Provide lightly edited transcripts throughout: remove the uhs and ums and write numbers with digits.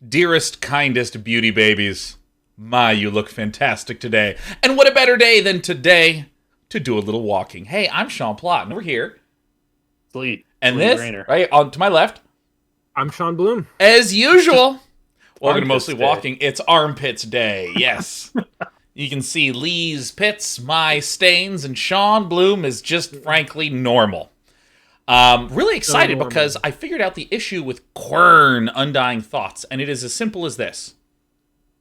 Dearest, kindest beauty babies, my, you look fantastic today. And what a better day than today to do a little walking. Hey, I'm Sean Plott, and we're here. Sleep. And Sleep this, Rainer. right on to my left, I'm Sean Bloom. as usual, welcome to Mostly Day. Walking. It's Armpits Day, yes. You can see Lee's pits, my stains, and Sean Bloom is just frankly normal. Really excited because I figured out the issue with Quern Undying Thoughts, and it is as simple as this.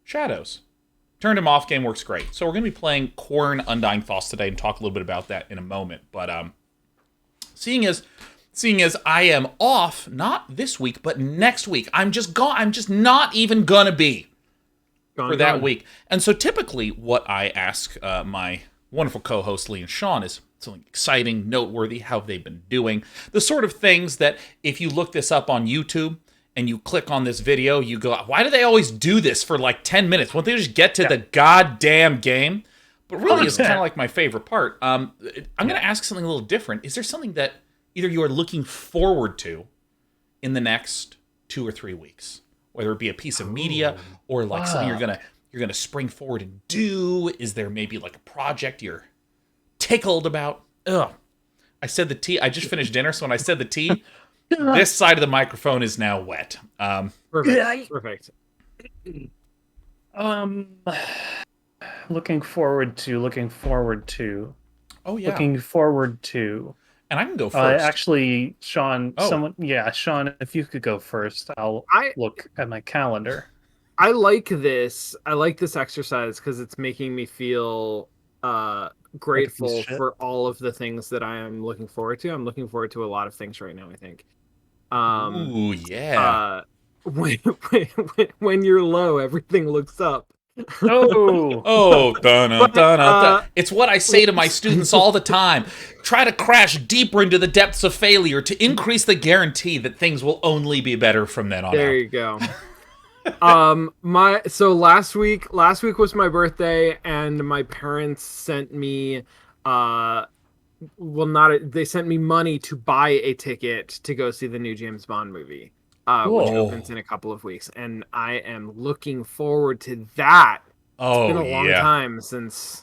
Shadows. Turned him off, game works great. So we're going to be playing Quern Undying Thoughts today and talk a little bit about that in a moment. But seeing as I am off, not this week, but next week, I'm just not even going to be for that week. And so typically what I ask my wonderful co-hosts Lee and Sean is something exciting, noteworthy, how have they been doing? The sort of things that if you look this up on YouTube and you click on this video, you go, why do they always do this for like 10 minutes? Won't they just get to the goddamn game? But really, it's kind of like my favorite part. I'm going to ask something a little different. Is there something that either you are looking forward to in the next 2 or 3 weeks? Whether it be a piece of media or like something you're gonna spring forward and do. Is there maybe like a project you're tickled about? Ugh. I said the tea. I just finished dinner, so when I said the tea, this side of the microphone is now wet. Perfect. Looking forward to. Oh yeah. Looking forward to. And I can go first. Actually, Sean, Oh. Sean, if you could go first, I'll look at my calendar. I like this. I like this exercise because it's making me feel grateful for all of the things that I am looking forward to. I'm looking forward to a lot of things right now, I think. Ooh, yeah. When you're low, everything looks up. Oh, dun-dun-dun-dun-dun. It's what I say to my students all the time. Try to crash deeper into the depths of failure to increase the guarantee that things will only be better from then on There out. you go. Last week was my birthday, and my parents sent me they sent me money to buy a ticket to go see the new James Bond movie. Which opens in a couple of weeks, and I am looking forward to that. Oh, it's been a long time since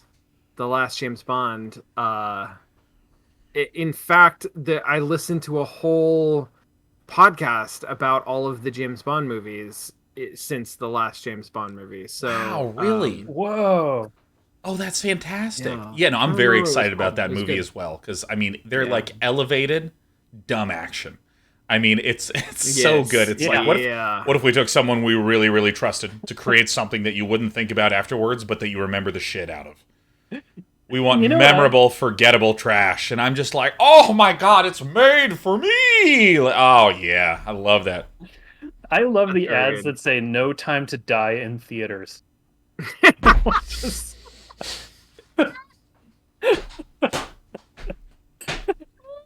the last James Bond. In fact, I listened to a whole podcast about all of the James Bond movies since the last James Bond movie. So, wow, really? Whoa. Oh, that's fantastic. Yeah, no, I'm very excited about that movie as well, because, I mean, they're like elevated, dumb action. I mean, it's so good. It's like, what if we took someone we really, really trusted to create something that you wouldn't think about afterwards, but that you remember the shit out of? We want memorable, forgettable trash. And I'm just like, oh my God, it's made for me. Oh yeah, I love that. I love the ads that say "No time to die" in theaters.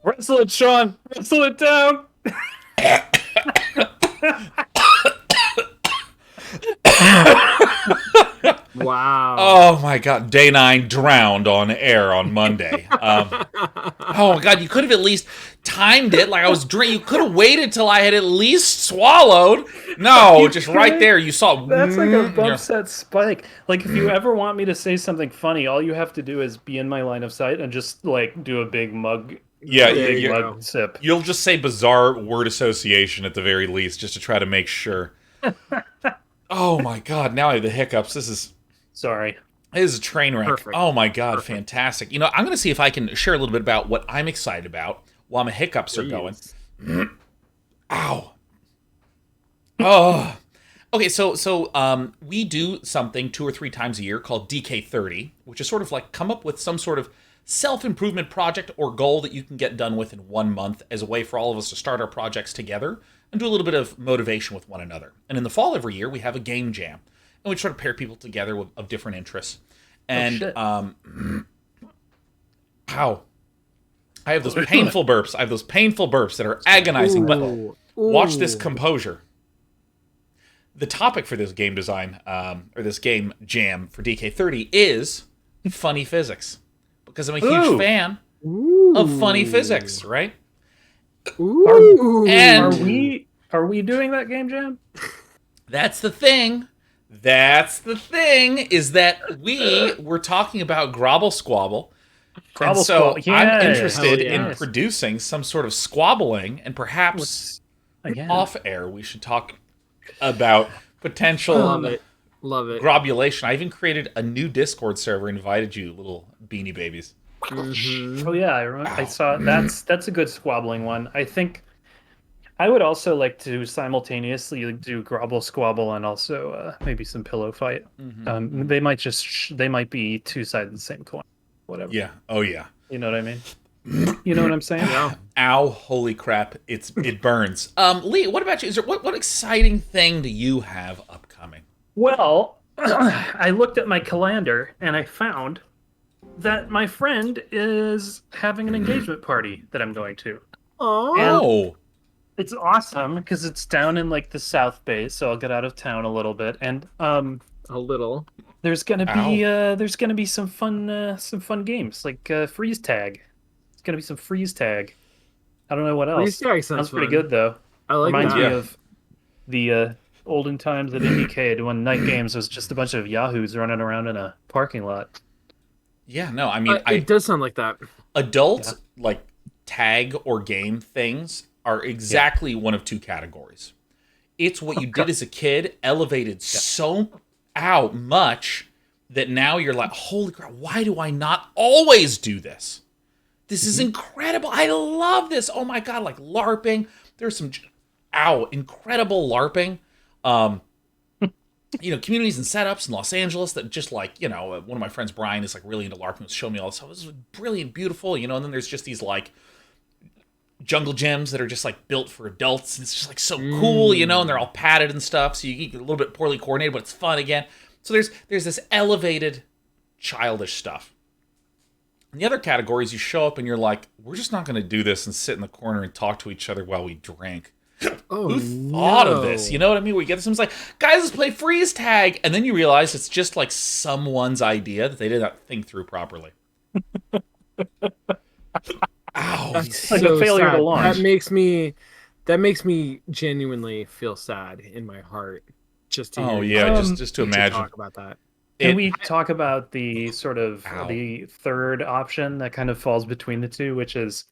Wrestle it, Sean. Wrestle it down. Wow. Oh my God, Day 9 drowned on air on Monday. Oh my God, you could have at least timed it like I was drinking. You could have waited till I had at least swallowed. No, just right there, you saw. That's like a bump set spike. Like, if you ever want me to say something funny, all you have to do is be in my line of sight and just like do a big mug. Yeah, mug sip. You'll just say bizarre word association at the very least, just to try to make sure. Oh my God, now I have the hiccups. This is a train wreck. Perfect. Oh my God, fantastic. You know, I'm going to see if I can share a little bit about what I'm excited about while my hiccups are going. Ow. Oh. Okay, so we do something 2 or 3 times a year called DK30, which is sort of like come up with some sort of self-improvement project or goal that you can get done with in 1 month as a way for all of us to start our projects together and do a little bit of motivation with one another. And in the fall every year, we have a game jam. And we try to pair people together of different interests. And, I have those painful burps. I have those painful burps that are agonizing. But watch this composure. The topic for this game design, or this game jam for DK30 is funny physics. Because I'm a huge fan of funny physics, right? Ooh. Are we doing that game jam? That's the thing. That's the thing, is that we were talking about Grobble Squabble. And so I'm interested in producing some sort of squabbling, and perhaps off air we should talk about potential Love it. grobulation. I even created a new Discord server, invited you, little beanie babies. Mm-hmm. Oh yeah, I remember. I saw that's a good squabbling one. I think I would also like to simultaneously do Grobble Squabble and also maybe some Pillow Fight. Mm-hmm. They might be two sides of the same coin. Whatever. Yeah. Oh yeah. You know what I mean? You know what I'm saying? Yeah. Ow! Holy crap! It burns. Lee, what about you? Is there what exciting thing do you have upcoming? Well, I looked at my calendar and I found that my friend is having an engagement party that I'm going to. Oh. It's awesome because it's down in like the South Bay, so I'll get out of town a little bit, and a little. There's gonna be some fun games like freeze tag. It's gonna be some freeze tag. I don't know what else. Freeze tag sounds pretty fun. good though. I like Reminds that. me of the olden times at IndieCade when night games was just a bunch of yahoos running around in a parking lot. Yeah, no, I mean, it does sound like that. Adult like tag or game things are exactly one of two categories. It's what you did as a kid, elevated so much that now you're like, holy crap, why do I not always do this? This is incredible. I love this. Oh my God, like LARPing. There's some, incredible LARPing. Communities and setups in Los Angeles that just like, one of my friends, Brian, is like really into LARPing, was showing me all this stuff. This is brilliant, beautiful, and then there's just these like jungle gyms that are just like built for adults. And it's just like so cool, and they're all padded and stuff. So you get a little bit poorly coordinated, but it's fun again. So there's this elevated childish stuff. And the other category is you show up and you're like, we're just not going to do this and sit in the corner and talk to each other while we drink. Who thought of this? You know what I mean? Where you get this, someone's like, guys, let's play freeze tag. And then you realize it's just like someone's idea that they did not think through properly. Ow. It's like a failure to launch. That makes me genuinely feel sad in my heart. Just to just to imagine. Talk about that. Can we talk about the sort of the third option that kind of falls between the two, which is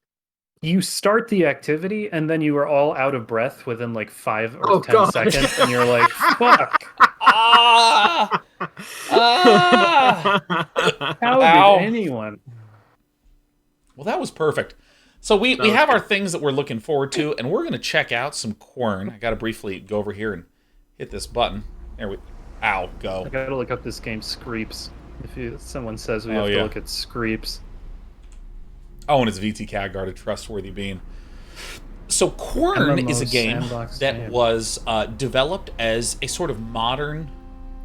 you start the activity and then you are all out of breath within like 5 or 10 seconds, and you're like, fuck. How did anyone? Well, that was perfect. So we have our things that we're looking forward to, and we're going to check out some Quern. I got to briefly go over here and hit this button. There we go. I got to look up this game, Screeps. Someone says we have to look at Screeps. Oh, and it's VT guarded trustworthy being. So Quern is a game that was developed as a sort of modern,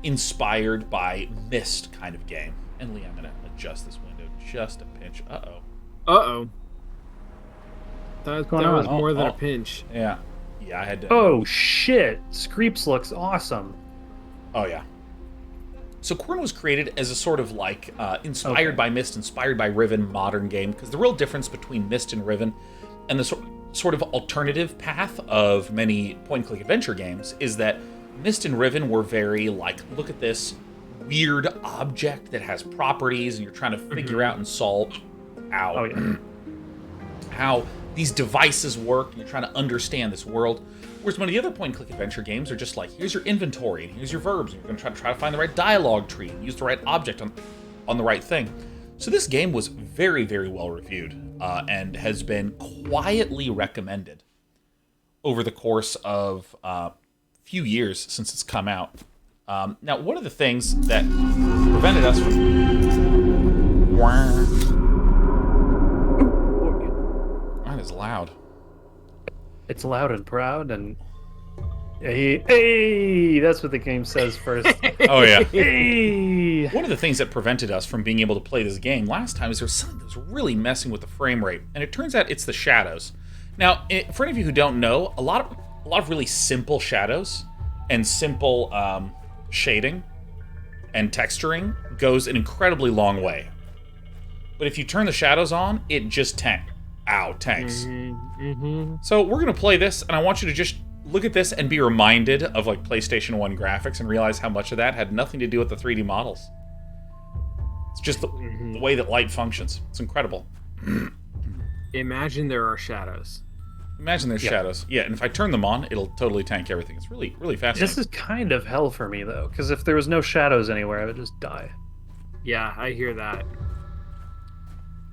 inspired by Myst kind of game. And Lee, I'm going to adjust this window just a pinch. Uh-oh. That was more than a pinch. Yeah. Yeah, I had to... Oh, shit. Screeps looks awesome. Oh, yeah. So Quern was created as a sort of like inspired by Myst, inspired by Riven modern game, because the real difference between Myst and Riven and the sort of alternative path of many point-and-click adventure games is that Myst and Riven were very like, look at this weird object that has properties and you're trying to figure out and solve how these devices work, and you're trying to understand this world. Whereas one of the other point-and-click adventure games are just like, here's your inventory, and here's your verbs, and you're going to try to find the right dialogue tree, and use the right object on the right thing. So this game was very, very well reviewed, and has been quietly recommended over the course of a few years since it's come out. Now, one of the things that prevented us from... That is loud. It's loud and proud, and hey, that's what the game says first. Oh yeah. Hey. One of the things that prevented us from being able to play this game last time is there was something that was really messing with the frame rate, and it turns out it's the shadows. Now, for any of you who don't know, a lot of really simple shadows and simple shading and texturing goes an incredibly long way. But if you turn the shadows on, it just tanks. So we're going to play this, and I want you to just look at this and be reminded of like PlayStation 1 graphics and realize how much of that had nothing to do with the 3D models. It's just the way that light functions. It's incredible. Imagine there are shadows. Imagine there's shadows. Yeah, and if I turn them on, it'll totally tank everything. It's really, really fascinating. This is kind of hell for me, though, because if there was no shadows anywhere, I would just die. Yeah, I hear that.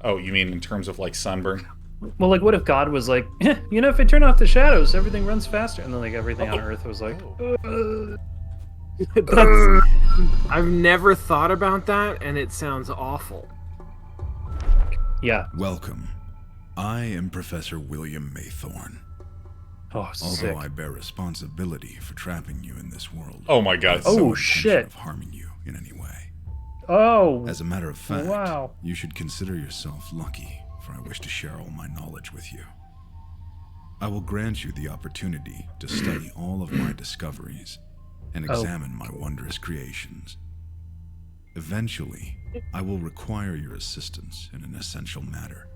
Oh, you mean in terms of like sunburn? Well, like, what if God was like, if I turn off the shadows, everything runs faster, and then like everything on Earth was like, I've never thought about that, and it sounds awful. Yeah. Welcome. I am Professor William Maythorn. Oh, sick. Although I bear responsibility for trapping you in this world. Oh my god. I have no Oh, intention shit. of harming you in any way. Oh. As a matter of fact, Wow. you should consider yourself lucky, for I wish to share all my knowledge with you. I will grant you the opportunity to study all of my discoveries and examine my wondrous creations. Eventually, I will require your assistance in an essential matter.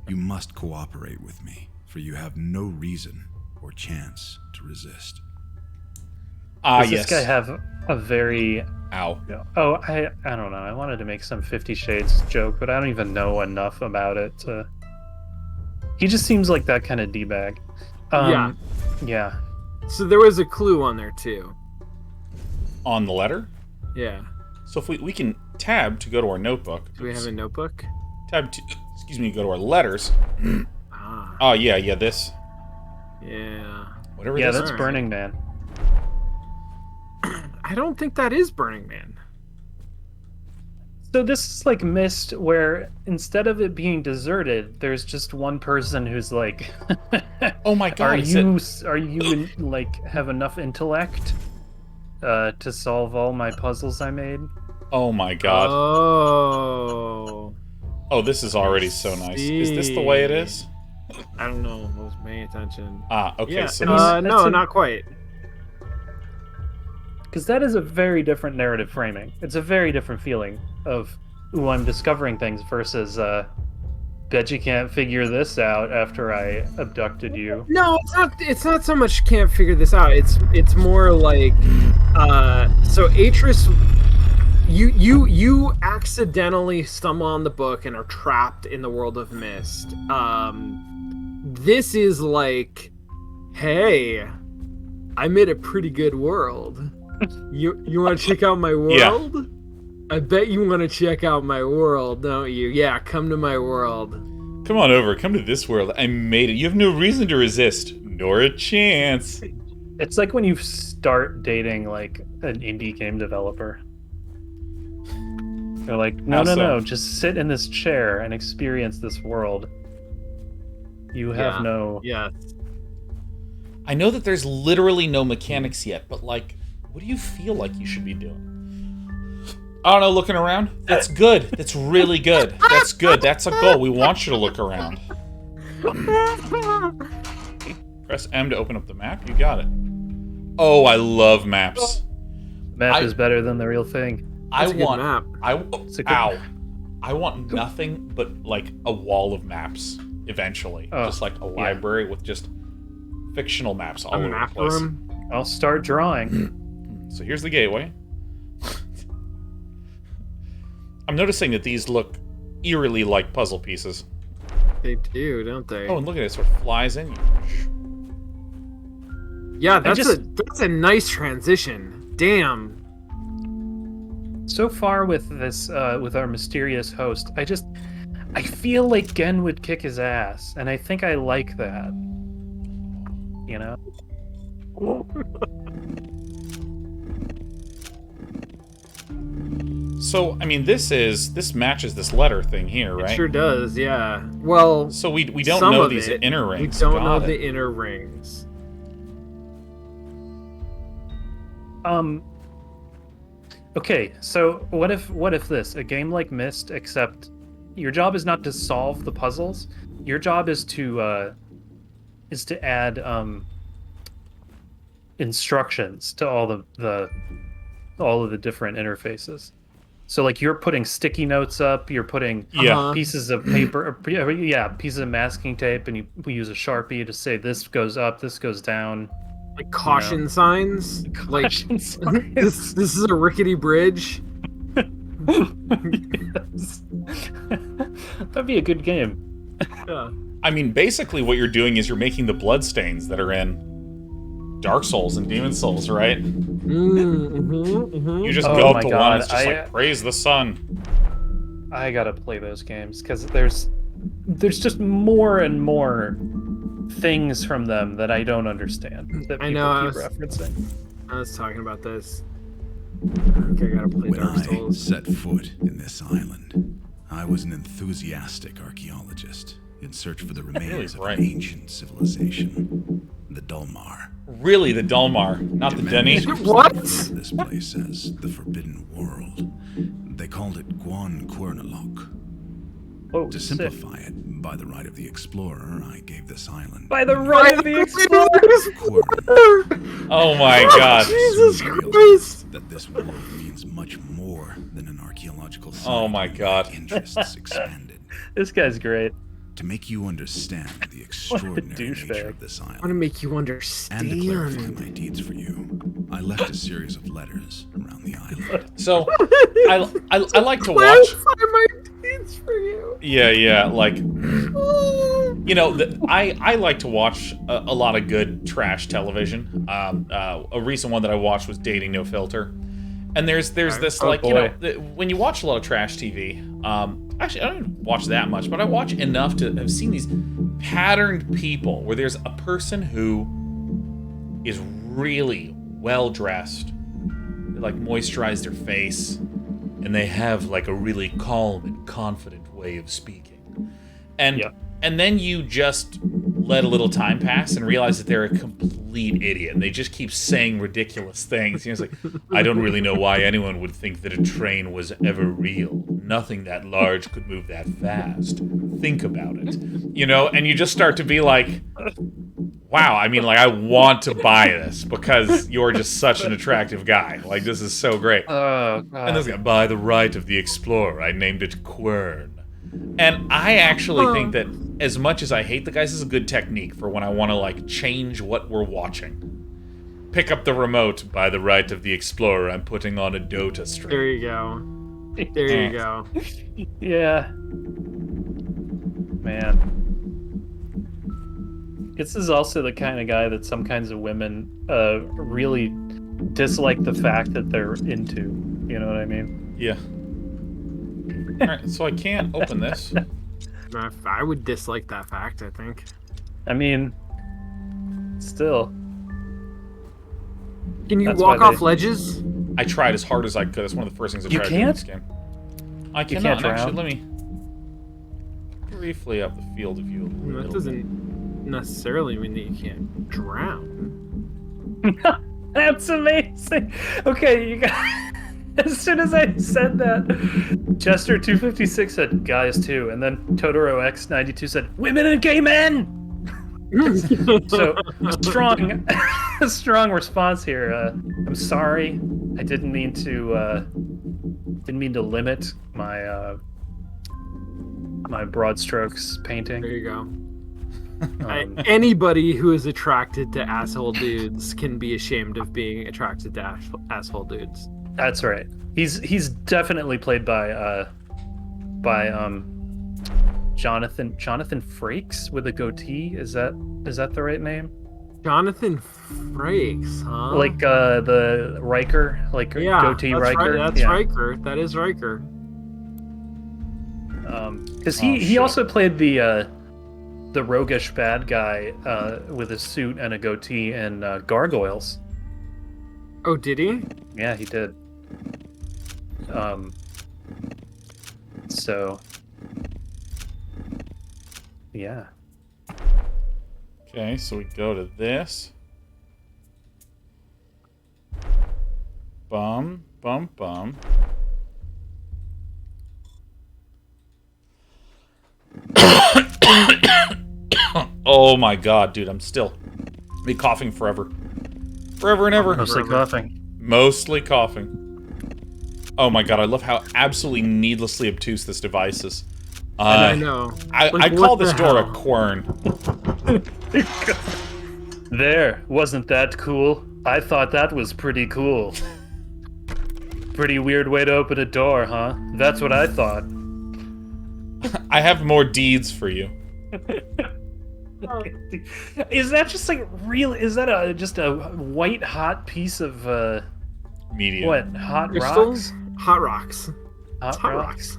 You must cooperate with me, for you have no reason or chance to resist. Does yes. this guy have a very... Ow. Oh, I don't know. I wanted to make some 50 Shades joke, but I don't even know enough about it to... He just seems like that kind of D-bag. Yeah. So there was a clue on there, too. On the letter? Yeah. So if we can tab to go to our notebook. Do we have a notebook? Tab to, go to our letters. Ah. Oh, yeah, this. Yeah. Whatever Yeah, this that's is. Burning Man. I don't think that is Burning Man. So this is like Myst, where instead of it being deserted, there's just one person who's like, Oh my god. are you like have enough intellect to solve all my puzzles I made? Oh my god. Oh, this is already so nice. Is this the way it is? I don't know. I wasn't paying attention. Okay. Yeah. So No, not quite. Because that is a very different narrative framing. It's a very different feeling of, ooh, I'm discovering things versus, bet you can't figure this out after I abducted you. No, it's not. It's not so much can't figure this out. It's more like, so Atris, you accidentally stumble on the book and are trapped in the world of Myst. This is like, hey, I made a pretty good world. You want to check out my world? Yeah. I bet you want to check out my world, don't you? Yeah, come to my world. Come on over. Come to this world. I made it. You have no reason to resist, nor a chance. It's like when you start dating like an indie game developer. They're like, no, just sit in this chair and experience this world. You have no... Yeah. I know that there's literally no mechanics yet, but like, what do you feel like you should be doing? I don't know, looking around? That's good. That's really good. That's good. That's a goal. We want you to look around. Press M to open up the map. You got it. Oh, I love maps. Map is better than the real thing. That's a good map. I want nothing but like a wall of maps eventually. Just like a library with just fictional maps all over the place. Room. I'll start drawing. So here's the gateway. I'm noticing that these look eerily like puzzle pieces. They do, don't they? Oh, and look at it, it sort of flies in. Yeah, that's a nice transition. Damn. So far with this, with our mysterious host, I feel like Gen would kick his ass, and I think I like that. You know? So, I mean, this matches this letter thing here, right? It sure does, yeah. Well, so we don't know these inner rings. We don't know the inner rings. Okay, so what if a game like Myst, except your job is not to solve the puzzles, your job is to add instructions to all of the different interfaces. So like you're putting sticky notes up, you're putting Yeah. pieces of paper, pieces of masking tape, and we use a Sharpie to say this goes up, this goes down. Like caution signs. Caution Like signs. this is a rickety bridge. Yes. That'd be a good game. Yeah. I mean, basically what you're doing is you're making the bloodstains that are in Dark Souls and Demon Souls, right? You just Oh go my up to one God, and it's just like, praise the sun. I gotta play those games because there's just more and more things from them that I don't understand that I people know, keep referencing. I was talking about this. I think I gotta play When Dark I Souls. set foot in this island, I was an enthusiastic archaeologist in search for the remains of right. an ancient civilization, the Dulmar. Really, the Dulmar, not the Denny. What? This place as the Forbidden World. They called it Quern. Oh, To sick. simplify it, by the right of the explorer, I gave this island. By the right of the explorer. Quern. Oh my god. Jesus Soon realized Christ! that this world means much more than an archaeological site. Oh my god. Interests expanded. This guy's great. To make you understand the extraordinary douchebag. nature of this I want to island, make you and to clarify understand. my deeds for you, I left a series of letters around the island. So, I like to watch. Clarify my deeds for you. Yeah, like, you know, I like to watch a lot of good trash television. A recent one that I watched was Dating No Filter, and there's this Oh, like, you boy. know, when you watch a lot of trash TV. Actually, I don't watch that much, but I watch enough to have seen these patterned people where there's a person who is really well dressed. They like moisturize their face, and they have like a really calm and confident way of speaking. And Yeah. and then you just let a little time pass and realize that they're a complete idiot, and they just keep saying ridiculous things. You know, it's like, I don't really know why anyone would think that a train was ever real. Nothing that large could move that fast. Think about it. You know, and you just start to be like, wow, I mean, like, I want to buy this because you're just such an attractive guy. Like, this is so great. Oh, God. And this guy, by the right of the explorer, I named it Quern. And I actually think that as much as I hate the guys, this is a good technique for when I want to, like, change what we're watching. Pick up the remote. By the right of the explorer, I'm putting on a Dota stream. There you go. There you go. Yeah. Man. This is also the kind of guy that some kinds of women really dislike the fact that they're into. You know what I mean? Yeah. Alright, so I can't open this. I would dislike that fact, I think. I mean, still. Can you That's walk why off they- ledges? I tried as hard as I could. That's one of the first things I You tried to do in can't? this game. I You cannot. can't Actually, drown? let me briefly up the field of view a That little doesn't necessarily mean that you can't drown. That's amazing. Okay, you got. As soon as I said that, Jester256 said guys too, and then Totoro X92 said women and gay men. So strong, strong response here. I'm sorry, I didn't mean to limit my my broad strokes painting. There you go. Um, Anybody who is attracted to asshole dudes can be ashamed of being attracted to asshole dudes. That's right. He's definitely played by Jonathan Frakes with a goatee. Is that the right name? Jonathan Frakes, huh? Like the Riker, like yeah, goatee that's Riker. Right, that's yeah. Riker. That is Riker. Because Oh, he shit. also played the roguish bad guy with a suit and a goatee in Gargoyles. Oh, did he? Yeah, he did. So yeah. Okay, so we go to this. Bum, bum, bum. Oh my god, dude, I'm still be coughing forever. Forever and ever. Mostly coughing. Mostly coughing. Oh my god, I love how absolutely needlessly obtuse this device is. I know. I call this door a quern. There, wasn't that cool? I thought that was pretty cool. Pretty weird way to open a door, huh? That's what I thought. I have more deeds for you. Is that just like real? Is that just a white hot piece of Medium. what? Hot Crystals? rocks? Hot rocks. Hot rocks.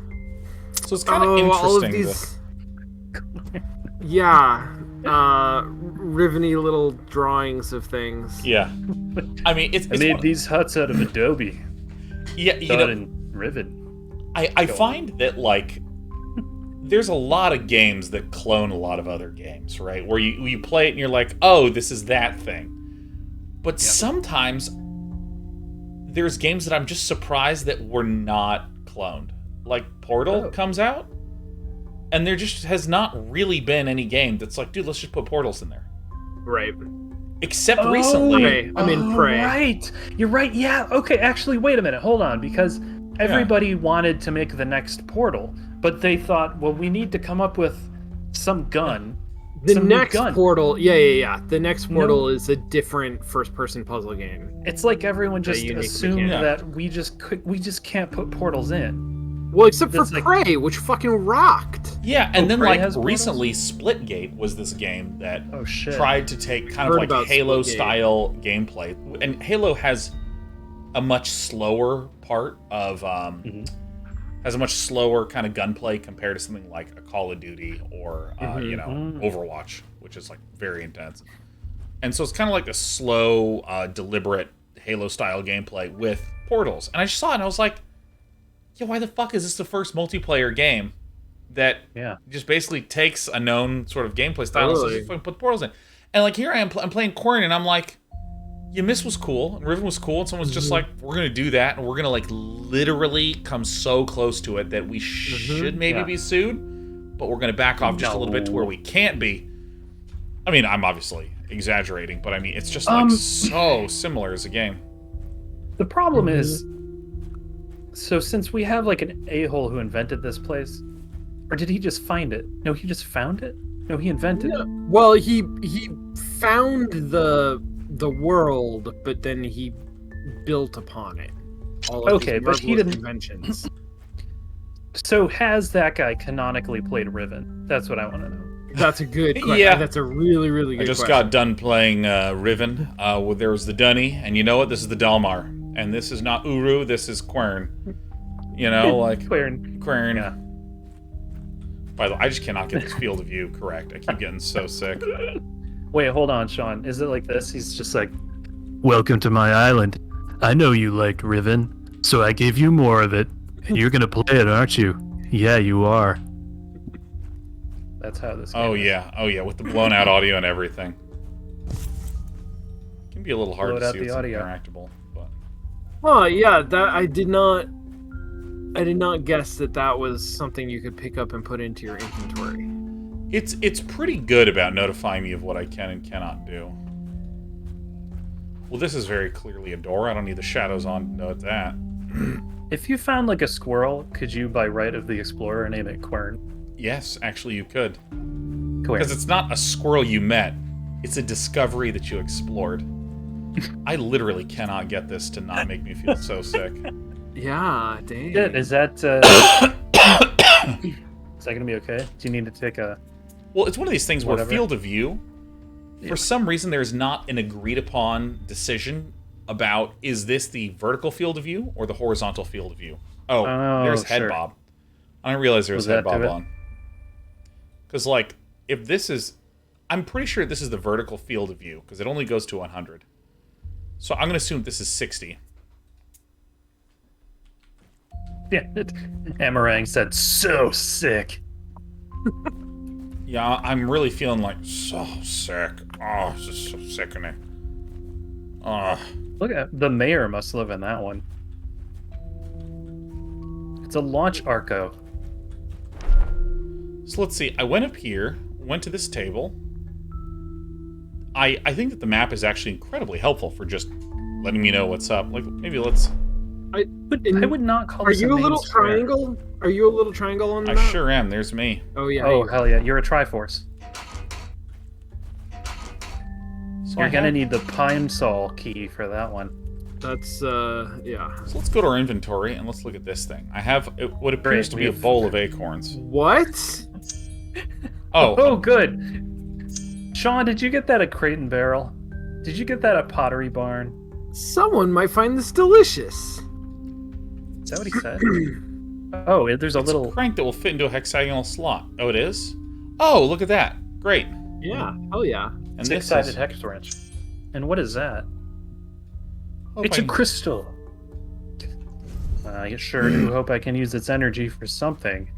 So it's kind of interesting. All of these. Yeah. Riveny little drawings of things. Yeah. I mean, it's I made these huts out of Adobe. Yeah, you Done know, in Riven. I find that, like, there's a lot of games that clone a lot of other games, right? Where you play it and you're like, oh, this is that thing. But sometimes there's games that I'm just surprised that were not cloned. Like Portal comes out, and there just has not really been any game that's like, dude, let's just put portals in there. Right. Except recently. Prey. I mean, Prey. Right. You're right. Yeah. Okay. Actually, wait a minute. Hold on. Because everybody wanted to make the next Portal, but they thought, well, we need to come up with some gun. The some next gun. Portal, yeah. The next Portal is a different first-person puzzle game. It's like everyone just unique assumed mechanic. that we just can't put portals in. Well, except for That's like- Prey, which fucking rocked. Yeah, and then Prey like has portals? recently, Splitgate was this game that Oh shit. tried to take kind of Heard like about Halo Splitgate. style gameplay, and Halo has a much slower part of has a much slower kind of gunplay compared to something like a Call of Duty or Overwatch, which is like very intense. And so it's kind of like a slow, deliberate Halo style gameplay with portals. And I just saw it and I was like, yeah, why the fuck is this the first multiplayer game that just basically takes a known sort of gameplay style and just fucking put portals in? And like here I am, I'm playing Quern, and I'm like, yeah, Miss was cool, and Riven was cool, and someone's just like, we're gonna do that, and we're gonna like literally come so close to it that we should maybe be sued, but we're gonna back off just a little bit to where we can't be. I mean, I'm obviously exaggerating, but I mean, it's just like so similar as a game. The problem is, so since we have like an a-hole who invented this place, or did he just find it? No, he just found it? No, he invented it. Well, he found the world, but then he built upon it. All of these but he marvelous didn't. inventions. So has that guy canonically played Riven? That's what I want to know. That's a good question. Yeah. That's a really, really good I just question. got done playing Riven. There was the Dunny, and you know what? This is the Dalmar. And this is not Uru, this is Quern. You know, like... Quern. Yeah. By the way, I just cannot get this field of view correct. I keep getting so sick. Wait, hold on, Sean. Is it like this? He's just like, welcome to my island. I know you like Riven, so I gave you more of it. And you're gonna play it, aren't you? Yeah, you are. That's how this Oh yeah, with the blown out audio and everything. It can be a little hard Blow to out see the what's audio. interactable, but... Well, yeah, that I did not guess that was something you could pick up and put into your inventory. It's pretty good about notifying me of what I can and cannot do. Well, this is very clearly a door. I don't need the shadows on to note that. If you found like a squirrel, could you, by right of the explorer, name it Quern? Yes, actually you could. Quern. Because it's not a squirrel you met. It's a discovery that you explored. I literally cannot get this to not make me feel so sick. Yeah, dang. Shit, is that is that gonna be okay? Do you need to take a... Well, it's one of these things where Whatever. field of view, for some reason, there's not an agreed upon decision about is this the vertical field of view or the horizontal field of view. Oh, there's head sure. bob. I didn't realize there was Was head that to bob it? on. Because, like, if this is... I'm pretty sure this is the vertical field of view, because it only goes to 100. So I'm going to assume this is 60. Yeah, Amarang said, so sick. Yeah, I'm really feeling like so sick. Oh, this is so sickening. Look at the mayor must live in that one. It's a launch arco. So let's see. I went up here, went to this table. I think that the map is actually incredibly helpful for just letting me know what's up. Like, maybe let's I would not call Are this you a main little square. triangle? Are you a little triangle on the I map? sure am. There's me. Oh yeah. Oh hell yeah! You're a Triforce. So You're gonna need the Pine Sol key for that one. That's yeah. So let's go to our inventory and let's look at this thing. I have what appears to be a bowl of acorns. What? Oh, good. Sean, did you get that at Crate and Barrel? Did you get that at Pottery Barn? Someone might find this delicious. Is that what he said? Oh, there's a It's little a crank that will fit into a hexagonal slot. Oh, it is? Oh, look at that. Great. Yeah. Oh yeah. And this six-sided is... hex wrench. And what is that? Hope It's I a crystal. I sure do hope I can use its energy for something.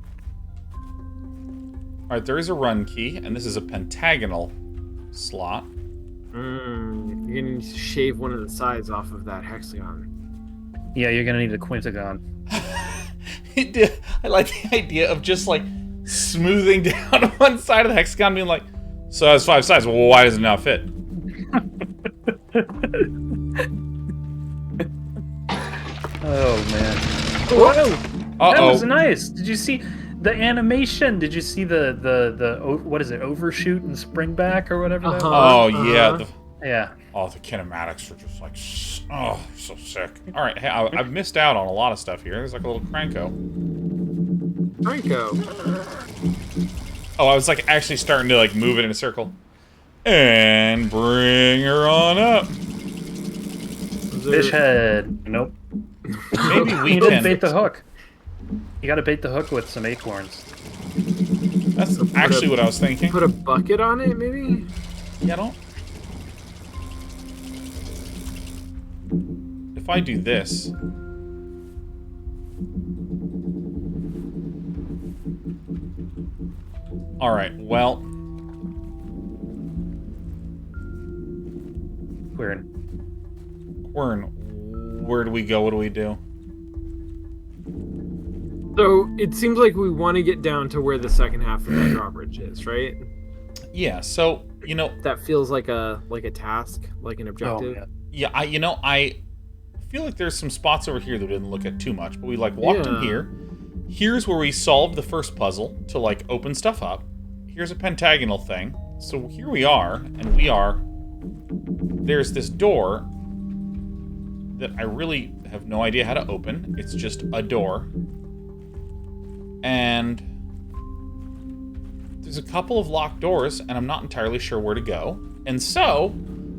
Alright, there is a run key, and this is a pentagonal slot. You're gonna need to shave one of the sides off of that hexagon. Yeah, you're gonna need a quintagon. I like the idea of just like smoothing down one side of the hexagon, being like, so it has 5 sides. Well, why does it not fit? Oh man! Whoa! That was Uh-oh. nice. Did you see the animation? Did you see the what is it? Overshoot and spring back or whatever that was? Oh, yeah. Yeah. The kinematics are just like, oh, so sick. All right, hey, I've missed out on a lot of stuff here. There's like a little cranko. Franco. Oh, I was like actually starting to like move it in a circle. And bring her on up. Fish head. Nope. Maybe we You didn't can. bait the hook. You gotta bait the hook with some acorns. That's actually what I was thinking. Put a bucket on it, maybe? Yeah, don't. If I do this. Alright, well. Quern, where do we go? What do we do? So it seems like we want to get down to where the second half of the drawbridge is, right? Yeah, so, you know. That feels like a task, like an objective. Oh, Yeah, I feel like there's some spots over here that we didn't look at too much, but we like walked in here. Here's where we solved the first puzzle to like open stuff up. Here's a pentagonal thing. So here we are, and there's this door that I really have no idea how to open. It's just a door. And there's a couple of locked doors, and I'm not entirely sure where to go. And so,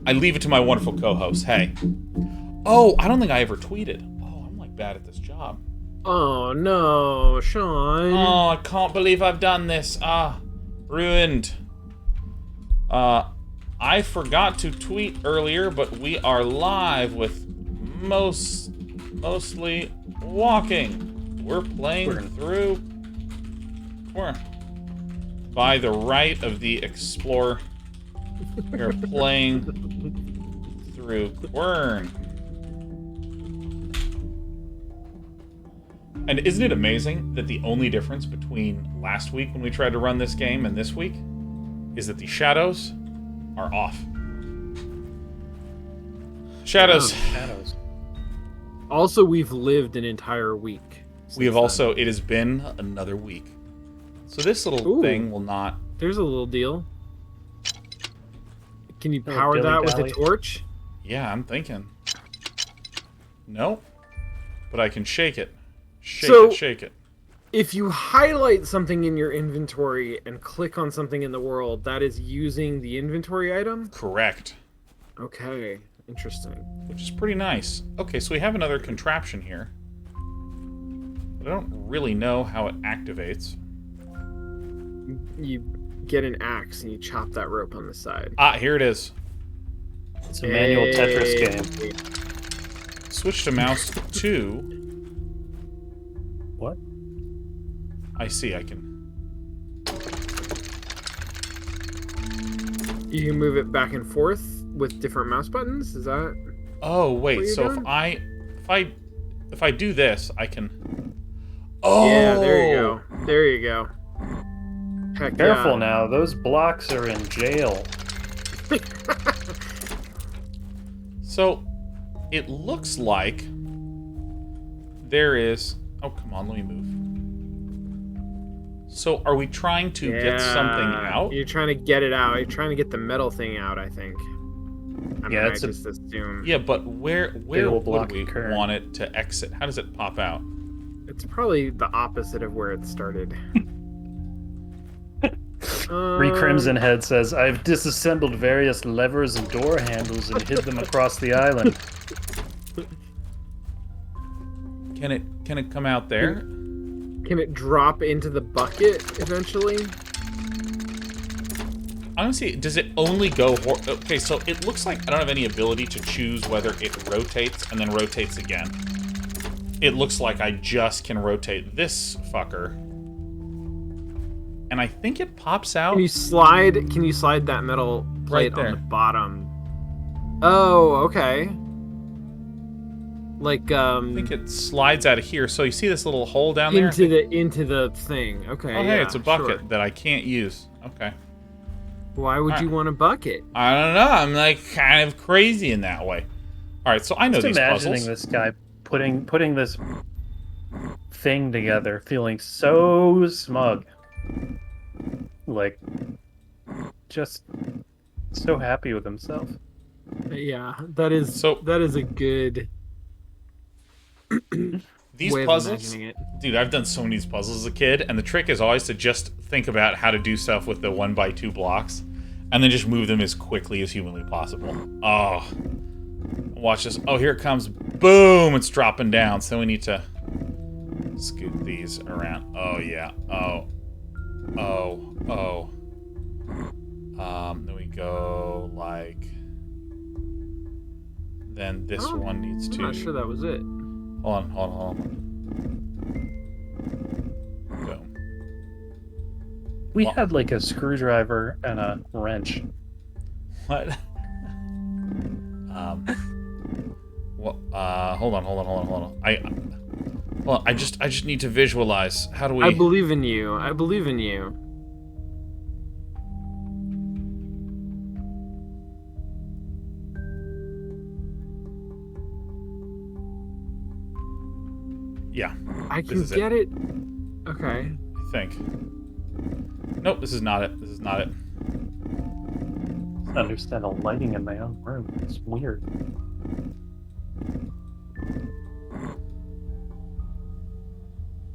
I leave it to my wonderful co-host. Hey. Oh, I don't think I ever tweeted. Oh, I'm like bad at this job. Oh no, Sean. Oh, I can't believe I've done this. Ruined. I forgot to tweet earlier, but we are live with mostly walking. We're playing through Quern. By the right of the explorer, we're playing through Quern. And isn't it amazing that the only difference between last week when we tried to run this game and this week is that the shadows are off. Shadows. Shadows. Also, we've lived an entire week. We have also, it has been another week. So this little thing will not... There's a little deal. Can you Little power that with dilly-dally. a torch? Yeah, I'm thinking. Nope. But I can shake it. Shake it. If you highlight something in your inventory and click on something in the world, that is using the inventory item? Correct. Okay, interesting. Which is pretty nice. Okay, so we have another contraption here. But I don't really know how it activates. You get an axe and you chop that rope on the side. Ah, here it is. It's a manual Tetris game. Switch to mouse 2. What? I see, I can... You can move it back and forth with different mouse buttons? Is that... Oh, wait, What are you so doing? if I do this, I can... Oh! Yeah, there you go. There you go. Heck Careful yeah. now, those blocks are in jail. So, it looks like There is... Oh, come on, let me move. So, are we trying to get something out? You're trying to get it out. You're trying to get the metal thing out, I think. I just assume. Yeah, but where would we Quern. want it to exit? How does it pop out? It's probably the opposite of where it started. Crimson Head says, I've disassembled various levers and door handles and hid them across the island. Can it come out there? Can it drop into the bucket eventually? Honestly, does it only go... Okay, so it looks like I don't have any ability to choose whether it rotates and then rotates again. It looks like I just can rotate this fucker. And I think it pops out... Can you slide that metal plate Right there. on the bottom? Oh, okay. Like, I think it slides out of here. So you see this little hole down there? into the thing. Okay. Oh, yeah, hey, it's a bucket sure. that I can't use. Okay. Why would you want a bucket? I don't know. I'm like kind of crazy in that way. All right, so I know Just these imagining puzzles. this guy putting this thing together, feeling so smug. Like, just so happy with himself. Yeah, that is a good These way of puzzles, imagining it. dude, I've done so many of these puzzles as a kid, and the trick is always to just think about how to do stuff with the 1x2 blocks, and then just move them as quickly as humanly possible. Oh, watch this. Oh, here it comes. Boom! It's dropping down, so we need to scoot these around. Oh, yeah. Oh. Then we go like... Then this one needs to... I'm not sure that was it. Hold on. Boom. We had like a screwdriver and a wrench. What? Hold on. I just need to visualize. How do we... I believe in you. Yeah. I can get it. Okay. I think. Nope, this is not it. I don't understand the lighting in my own room. It's weird.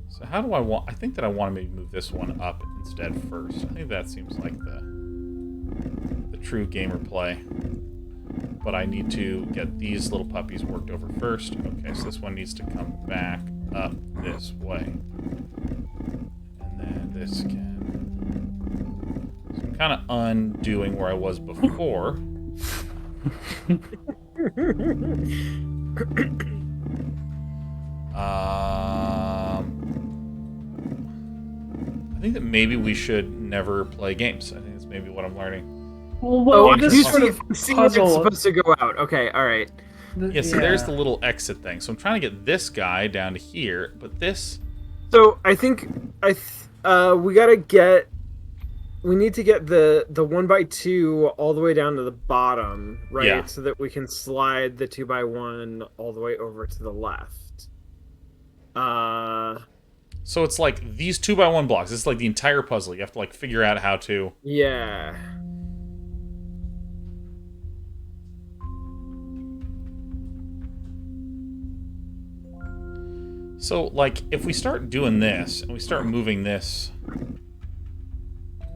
So how do I want... I think that I want to maybe move this one up instead first. I think that seems like the true gamer play. But I need to get these little puppies worked over first. Okay, so this one needs to come back up this way. And then this can... So I'm kind of undoing where I was before. I think that maybe we should never play games. I think that's maybe what I'm learning. Well, I this do sort of see where it's puzzle. supposed to go out. Okay, all right. Yeah, so there's the little exit thing. So I'm trying to get this guy down to here, but this... So I think we need to get the 1x2 all the way down to the bottom, right? Yeah. So that we can slide the 2x1 all the way over to the left. So it's like these 2x1 blocks. It's like the entire puzzle. You have to like figure out how to... Yeah. So, like, if we start doing this, and we start moving this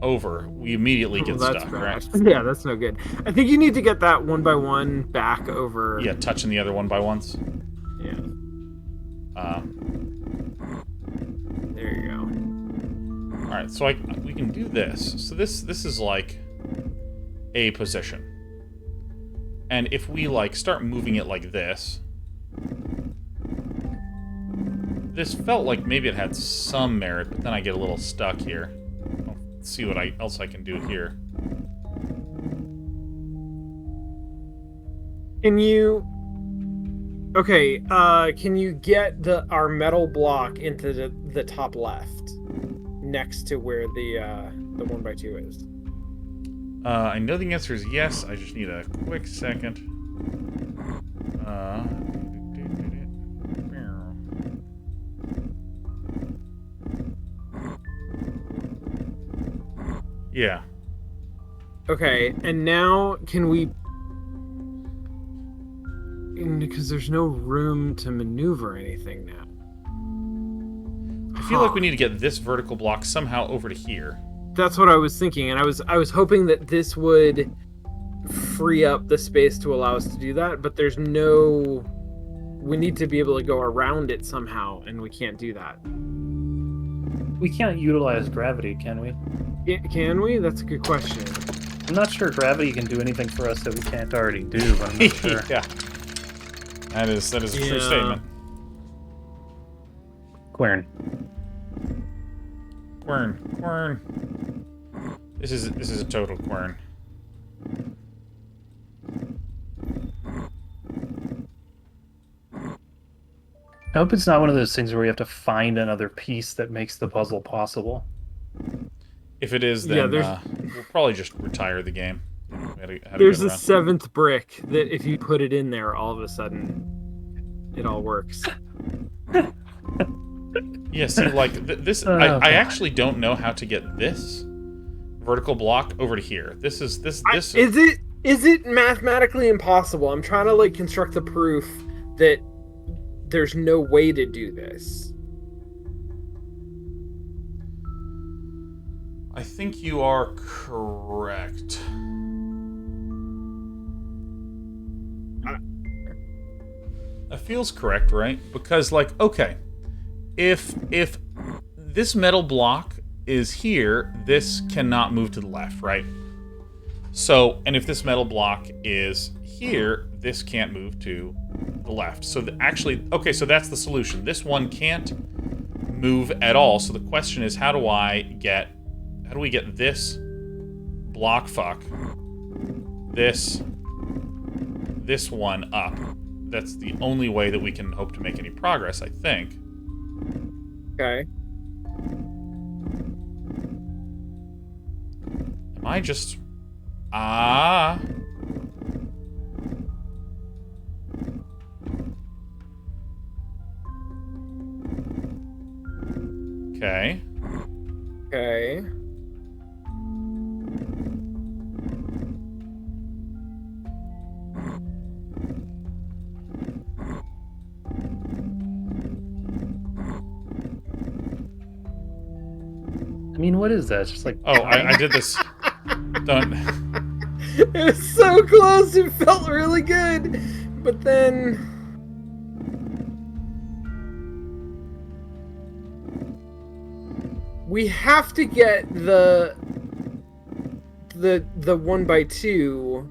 over, we immediately get That's stuck, bad. right? Yeah, that's no good. I think you need to get that 1x1 back over. Yeah, touching the other 1x1s. Yeah. There you go. Alright, so we can do this. So this is like a position. And if we, like, start moving it like this... This felt like maybe it had some merit, but then I get a little stuck here. Let's see what else I can do here. Can you... Okay, can you get our metal block into the top left, next to where the 1x2 is? I know the answer is yes. I just need a quick second. Yeah. Okay, and now can we... Because there's no room to maneuver anything now. I feel like we need to get this vertical block somehow over to here. That's what I was thinking, and I was hoping that this would free up the space to allow us to do that, but there's no... We need to be able to go around it somehow, and we can't do that. We can't utilize gravity, can we? Can we? That's a good question. I'm not sure gravity can do anything for us that we can't already do, but I'm not sure. Yeah. That is a true statement. Quern. Quern. This is a total Quern. I hope it's not one of those things where you have to find another piece that makes the puzzle possible. If it is, then we'll probably just retire the game. There's a 7th brick that if you put it in there, all of a sudden, it all works. Yeah, see, like, this... I actually don't know how to get this vertical block over to here. This is... Is it mathematically impossible? I'm trying to, like, construct the proof that there's no way to do this. I think you are correct. That feels correct, right? Because, like, okay, if this metal block is here, this cannot move to the left, right? So, and if this metal block is here, this can't move to the left. So actually, okay, so that's the solution. This one can't move at all. So the question is, how do we get this block this one up? That's the only way that we can hope to make any progress, I think. Okay. Am I just... Okay. Okay. I mean, what is that? It's just like... Oh, I did this... Done. It was so close, it felt really good. But then... We have to get the 1x2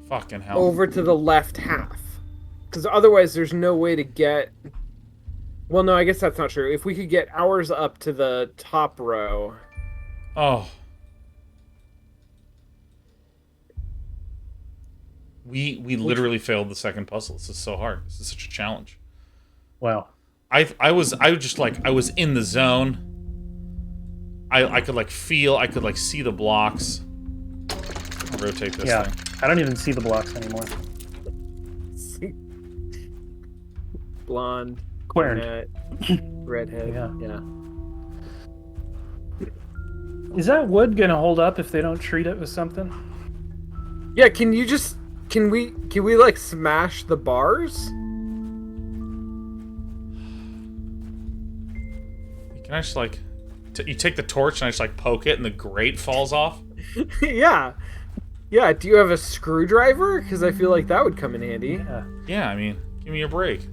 Fucking hell. over to the left half. Because otherwise there's no way to get... Well, no, I guess that's not true. If we could get ours up to the top row... Oh. We literally failed the second puzzle. This is so hard. This is such a challenge. Wow. I was in the zone. I could like feel, I could like see the blocks. I'll rotate this thing. I don't even see the blocks anymore. Blonde. Quern. Redhead. Yeah. Is that wood gonna hold up if they don't treat it with something? Yeah, can we like smash the bars? Can I just like you take the torch and I just like poke it and the grate falls off? Yeah. Do you have a screwdriver? Because I feel like that would come in handy. Yeah, I mean, give me a break.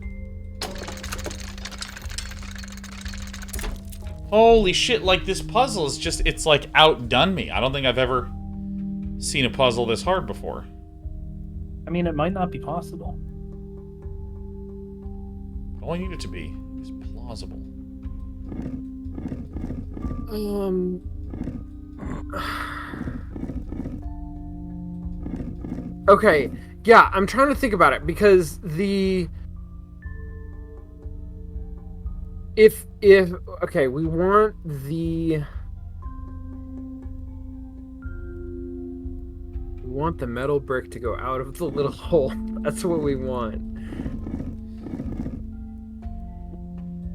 Holy shit, like this puzzle is just, it's like outdone me. I don't think I've ever seen a puzzle this hard before. I mean, it might not be possible. All I need it to be is plausible. Okay, yeah, I'm trying to think about it because okay, we want the metal brick to go out of the little hole. That's what we want.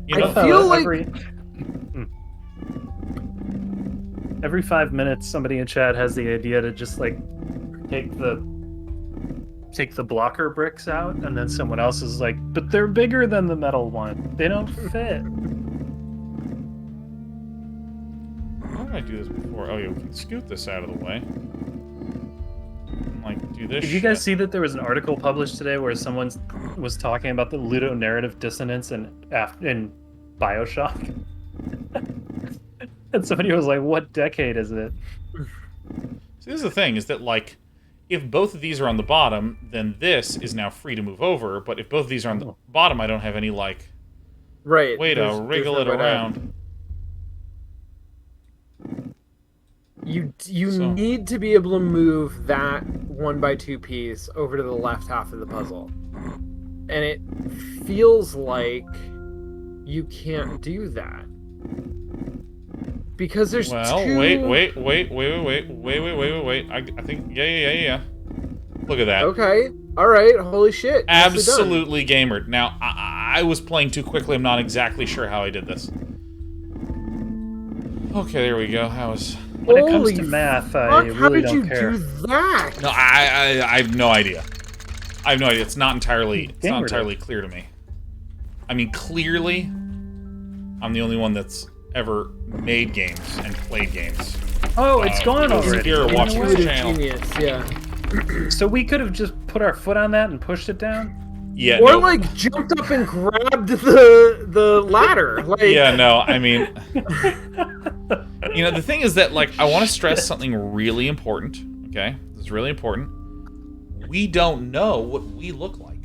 You know, I feel like Every 5 minutes, somebody in chat has the idea to just like take the blocker bricks out, and then someone else is like, but they're bigger than the metal one. They don't fit. How did I do this before? Oh, yeah, we can scoot this out of the way. And, like, do this. Did you guys see that there was an article published today where someone was talking about the ludonarrative dissonance in Bioshock? And somebody was like, what decade is it? See, this is the thing, is that, like, if both of these are on the bottom, then this is now free to move over, but if both of these are on the bottom, I don't have any, like, Right. way to wriggle it around. You So- need to be able to move that 1x2 piece over to the left half of the puzzle. And it feels like you can't do that. Because there's Well, two... wait. I think, yeah. Look at that. Okay. Alright, holy shit. Nicely done. Absolutely gamered. Now, I was playing too quickly. I'm not exactly sure how I did this. Okay, there we go. When it comes Holy to math, I fuck, really how did don't you care. do that? No, I have no idea. I have no idea. It's not entirely Gamered clear to me. I mean, clearly, I'm the only one that's ever made games and played games. Oh, it's gone already. Here, watch You know this what? channel. Genius, yeah. So we could have just put our foot on that and pushed it down? Yeah. Or no. like jumped up and grabbed the ladder. Like Yeah, no, I mean, you know, the thing is that, like, I want to stress something really important, okay? This is really important. We don't know what we look like.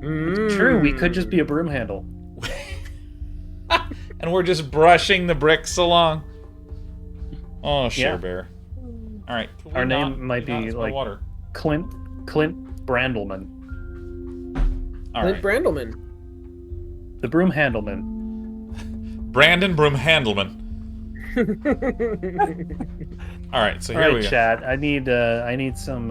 True, we could just be a broom handle. And we're just brushing the bricks along. Oh, sure, Yeah. Bear. All right. can we Our not- name might can we not be, spill like- water? Clint Brandelman. All Clint right. Brandelman. The broom handleman. Brandon Broom Handelman. All right, so here we Alright, go. chat. I need some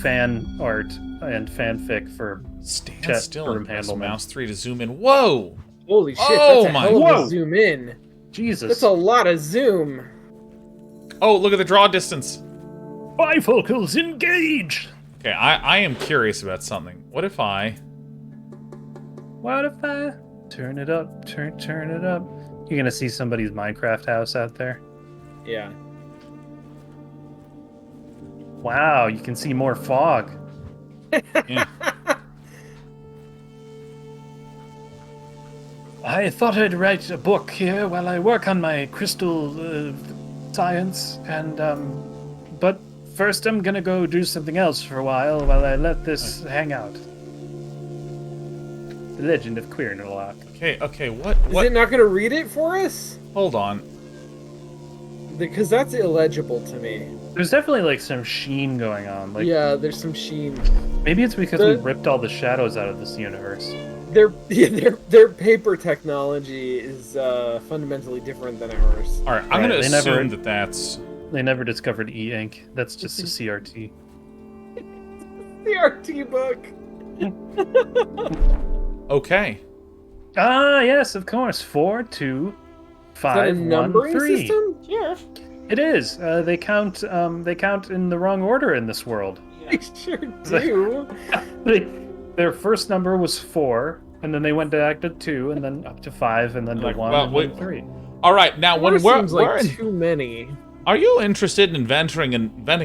fan art and fanfic for Stand Chet still Broom and press Handelman. mouse 3 to zoom in. Whoa! Holy shit, Oh that's a my- hell of Whoa. a zoom in. Jesus. That's a lot of zoom. Oh, look at the draw distance. Bifocals engage. Okay, I am curious about something. What if I... What if I turn it up, turn it up? You're gonna see somebody's Minecraft house out there. Yeah. Wow, you can see more fog. Yeah. I thought I'd write a book here while I work on my crystal science, and but first I'm gonna go do something else for a while I let this hang out. The Legend of Quern. Okay, what? Is it not going to read it for us? Hold on. Because that's illegible to me. There's definitely like some sheen going on. Like Yeah, there's some sheen. maybe it's because we ripped all the shadows out of this universe. Their paper technology is fundamentally different than ours. All right, I'm going to Right, they never- assume that that's... They never discovered e-ink. That's just a CRT. The RT book. Okay. Ah, yes, of course. 4, 2, Is that a 5, 1, numbering 3. system? Yeah. It is. They count. They count in the wrong order in this world. They sure do. Their first number was 4, and then they went back to 2, and then up to 5, and then to Like, 1, well, and wait. then 3. All right, now when Four we're... seems like too many. Are you interested in inventing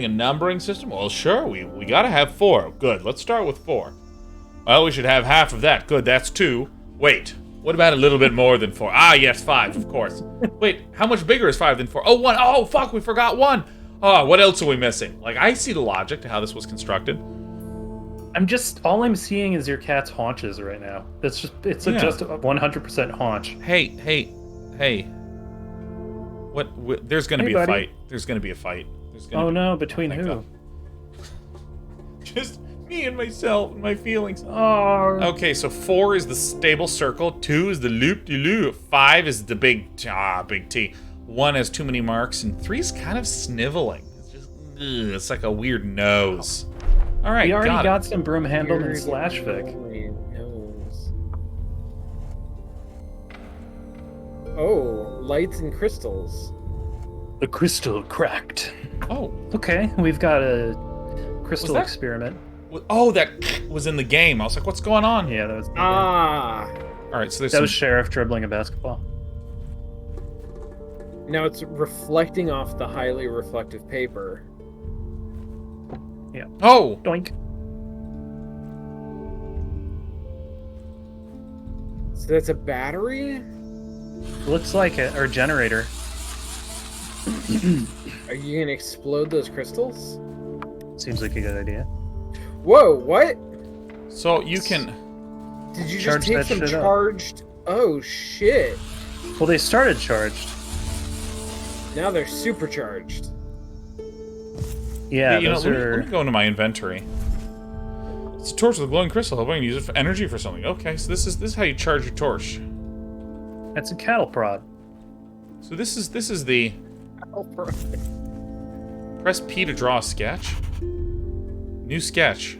a numbering system? Well, sure, we gotta have 4. Good, let's start with 4. Well, we should have half of that. Good, that's 2. Wait, what about a little bit more than 4? Ah, yes, 5, of course. Wait, how much bigger is 5 than 4? Oh, 1. Oh, fuck, we forgot 1. Oh, what else are we missing? Like, I see the logic to how this was constructed. All I'm seeing is your cat's haunches right now. It's just a 100% haunch. Hey. What there's gonna Hey, be a buddy. fight. There's gonna be a fight. Oh no, between thank who? God. Just me and myself and my feelings. Oh. Okay, so 4 is the stable circle, 2 is the loop-de-loop, 5 is the big T. 1 has too many marks, and 3 is kind of sniveling. It's just, it's like a weird nose. All right, We already got got some broom handle and Weird slash fic. holy nose. Oh, lights and crystals. The crystal cracked. Oh. Okay, we've got a crystal that- experiment. Oh, that was in the game. I was like, what's going on? Yeah, that was. Ah. All right, so there's That some... was Sheriff dribbling a basketball. Now it's reflecting off the highly reflective paper. Oh! Doink. So that's a battery? Looks like it, or generator. Are you gonna explode those crystals? Seems like a good idea. Whoa, what? So you can... Did you Charge just take that some shit up. charged? Oh shit. Well, they started charged. Now they're supercharged. Yeah, you know, those let are. me go into my inventory. It's a torch with a glowing crystal. Hoping I can use it for energy for something. Okay, so this is how you charge your torch. That's a cattle prod. So this is the... Oh, Press P to draw a sketch. New sketch.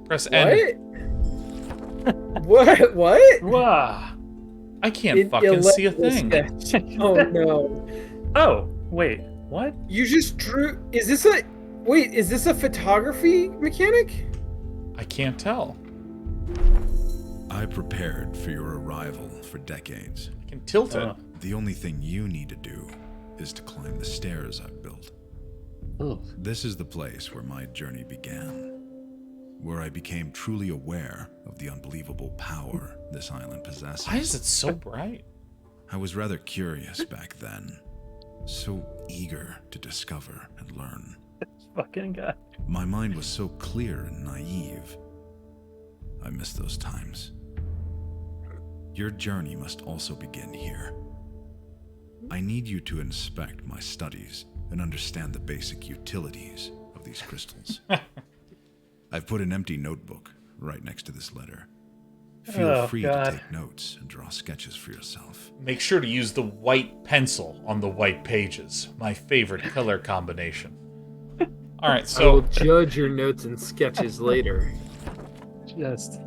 Press N. What? What? Wow. I can't fucking see a thing. Oh no. Oh, wait. What? You just drew. Is this a. Wait, is this a photography mechanic? I can't tell. I prepared for your arrival for decades. I can tilt it. The only thing you need to do is to climb the stairs I've built. Ugh. This is the place where my journey began, where I became truly aware of the unbelievable power this island possesses. Why is it so bright? I was rather curious back then, so eager to discover and learn. This fucking guy. My mind was so clear and naive. I miss those times. Your journey must also begin here. I need you to inspect my studies and understand the basic utilities of these crystals. I've put an empty notebook right next to this letter. Feel free to take notes and draw sketches for yourself. Make sure to use the white pencil on the white pages. My favorite color combination. All right, I will so judge your notes and sketches later. Just.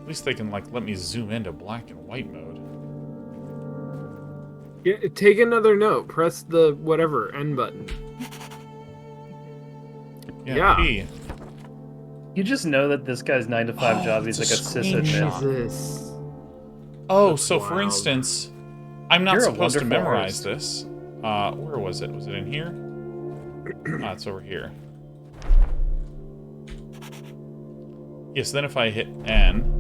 at least they can like let me zoom into black and white mode. Yeah, take another note. Press the whatever N button. Yeah. P. You just know that this guy's 9-to-5 job. He's like a sysadmin. Jesus. Oh, That's so for wild. instance, I'm not You're a supposed to wonderful memorize artist. this. Where was it? Was it in here? It's over here. Yes, then if I hit N.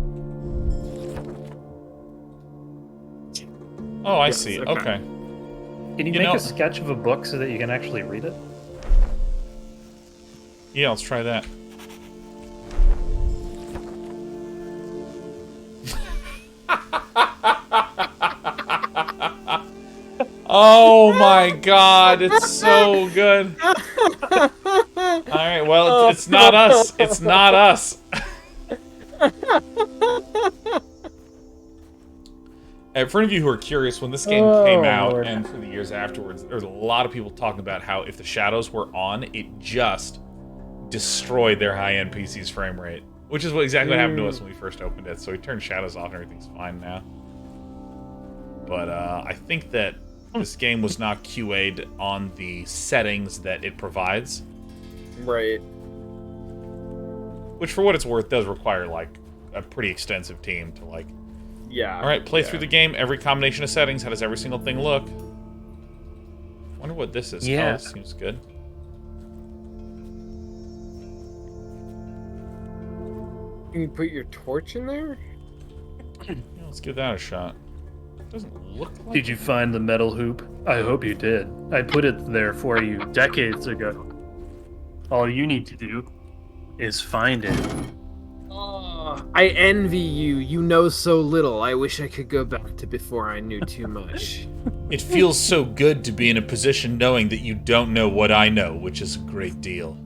Oh, I Yes, see. okay. Okay. Can you You make know- a sketch of a book so that you can actually read it? Yeah, let's try that. Oh my god, it's so good. Alright, well, it's not us. It's not us. And for any of you who are curious, when this game came out Lord. and for the years afterwards, there was a lot of people talking about how if the shadows were on, it just destroyed their high-end PC's frame rate. Which is exactly what happened to us when we first opened it. So we turned shadows off and everything's fine now. But I think that this game was not QA'd on the settings that it provides. Right. Which, for what it's worth, does require, like, a pretty extensive team to, like... Yeah. Alright, play yeah. through the game, every combination of settings, how does every single thing look? Wonder what this is. Yeah. Oh, this seems good. Can you put your torch in there? Yeah, let's give that a shot. Doesn't look like... Did you find the metal hoop? I hope you did. I put it there for you decades ago. All you need to do is find it. I envy you. You know so little. I wish I could go back to before I knew too much. It feels so good to be in a position knowing that you don't know what I know, which is a great deal.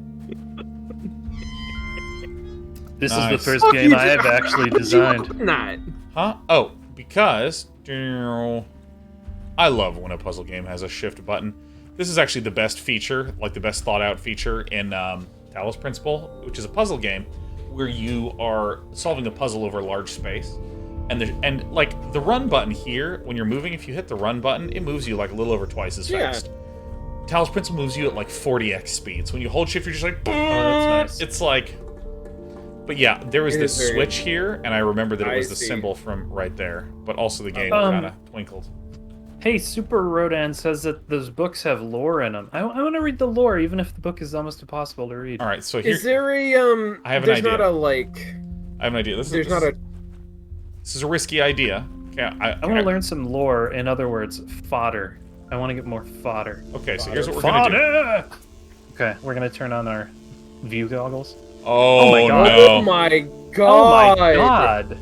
This is Nice. the first Fuck game you, I have Jack. actually Why'd you designed. open that? Huh? Oh, because... I love when a puzzle game has a shift button. This is actually the best feature, like the best thought-out feature in Talos Principle, which is a puzzle game where you are solving a puzzle over a large space. And like the run button here, when you're moving, if you hit the run button, it moves you like a little over twice as fast. Talos Principle moves you at like 40x speed. So when you hold shift, you're just like, boom! That's nice. It's like, but yeah, there was this switch here, and I remember that it was the symbol from right there. But also the game kind of twinkled. Hey, Super Rodan says that those books have lore in them. I want to read the lore, even if the book is almost impossible to read. All right, so here, is there a I have an there's idea. not a like. I have an idea. There's not a. This is a risky idea. Okay, I want to learn some lore. In other words, fodder. I want to get more fodder. Okay, so here's what we're gonna do. Okay, we're gonna turn on our view goggles. Oh my God. no! Oh my god! Oh my god!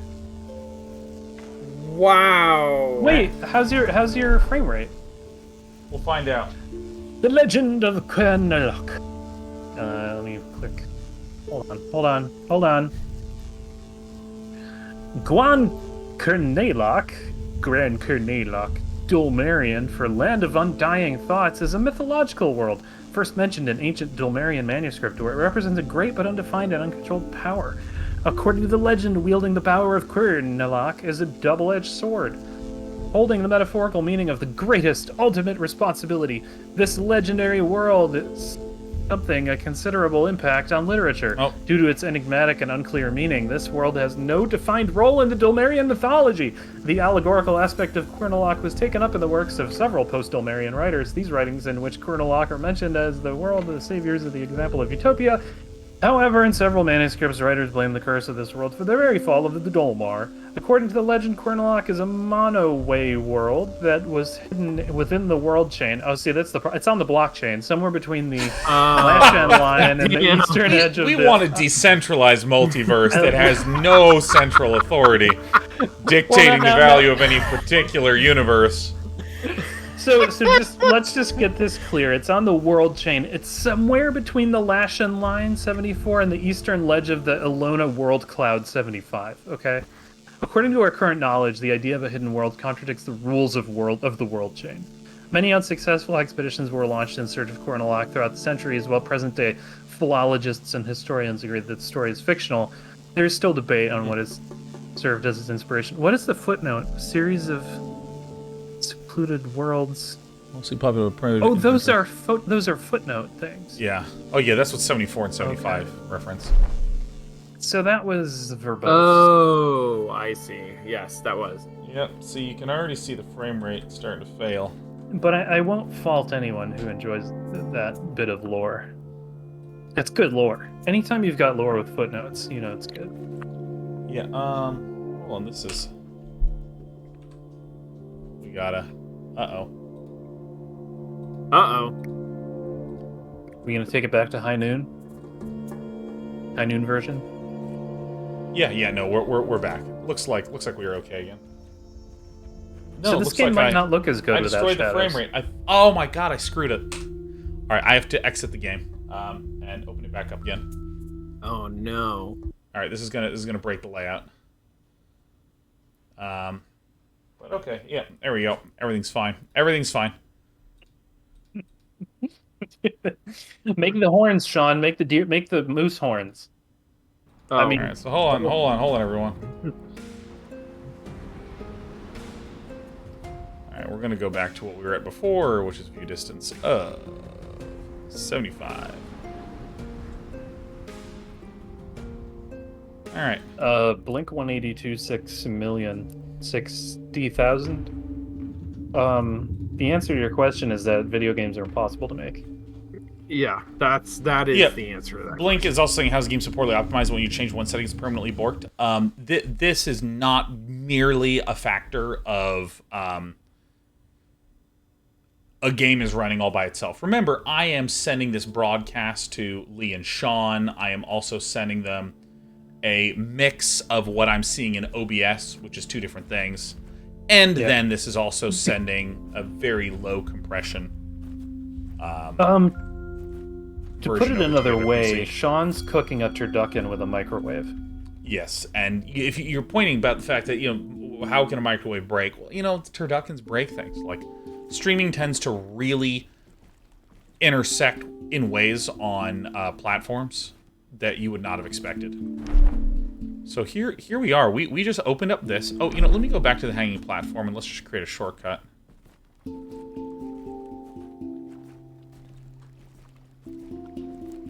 Wow! Wait, how's your frame rate? We'll find out. The Legend of Quern. Let me click. Hold on. Gran Kernalok, Dulmarian for Land of Undying Thoughts is a mythological world, first mentioned in ancient Dulmarian manuscript, where it represents a great but undefined and uncontrolled power. According to the legend, wielding the power of Quernalok is a double-edged sword, holding the metaphorical meaning of the greatest, ultimate responsibility. This legendary world is something a considerable impact on literature. Due to its enigmatic and unclear meaning, this world has no defined role in the Dulmarian mythology. The allegorical aspect of Quernalok was taken up in the works of several post-Dulmarian writers. These writings, in which Quernalok are mentioned as the world of the saviors of the example of Utopia. However, in several manuscripts, writers blame the curse of this world for the very fall of the Dolmar. According to the legend, Quernalok is a monoway world that was hidden within the world chain. Oh, see, that's it's on the blockchain, somewhere between the Lashan line and the eastern edge of We want a decentralized multiverse that has no central authority dictating the value of any particular universe. So let's just get this clear. It's on the world chain. It's somewhere between the Lashan line 74 and the eastern ledge of the Ilona world cloud 75. Okay. According to our current knowledge, the idea of a hidden world contradicts the rules of the world chain. Many unsuccessful expeditions were launched in search of Quernalok throughout the centuries. While present-day philologists and historians agree that the story is fictional, there is still debate on what has served as its inspiration. What is the footnote? A series of secluded worlds. Mostly popular. Oh, those are footnote things. Yeah. Oh, yeah. That's what 74 and 75 reference. So that was verbose. Oh, I see. Yes, that was. Yep. So you can already see the frame rate starting to fail. But I won't fault anyone who enjoys that bit of lore. It's good lore. Anytime you've got lore with footnotes, you know it's good. Yeah. Hold on. This is. We gotta. Uh-oh. We gonna take it back to high noon? High noon version? Yeah, no, we're back. Looks like we were okay again. No, so this game might not look as good I without destroyed the shadows. frame rate. Oh my god, I screwed it. All right, I have to exit the game and open it back up again. Oh no! All right, this is gonna break the layout. But okay, yeah, there we go. Everything's fine. Make the horns, Sean. Make the moose horns. Oh. I mean, all right, so hold on, everyone. All right, we're gonna go back to what we were at before, which is view distance of 75. All right. Blink 182 6,060,000. The answer to your question is that video games are impossible to make. Yeah, that is the answer to that. Blink is also saying how's the game so poorly optimized when you change one setting, it's permanently borked. This is not merely a factor of a game is running all by itself. Remember, I am sending this broadcast to Lee and Sean. I am also sending them a mix of what I'm seeing in OBS, which is two different things. And then this is also sending a very low compression. To put it another way, Sean's cooking a turducken with a microwave. Yes, and if you're pointing about the fact that, how can a microwave break? Well, turduckens break things. Like, streaming tends to really intersect in ways on platforms that you would not have expected. So here we are. We just opened up this. Oh, let me go back to the hanging platform and let's just create a shortcut.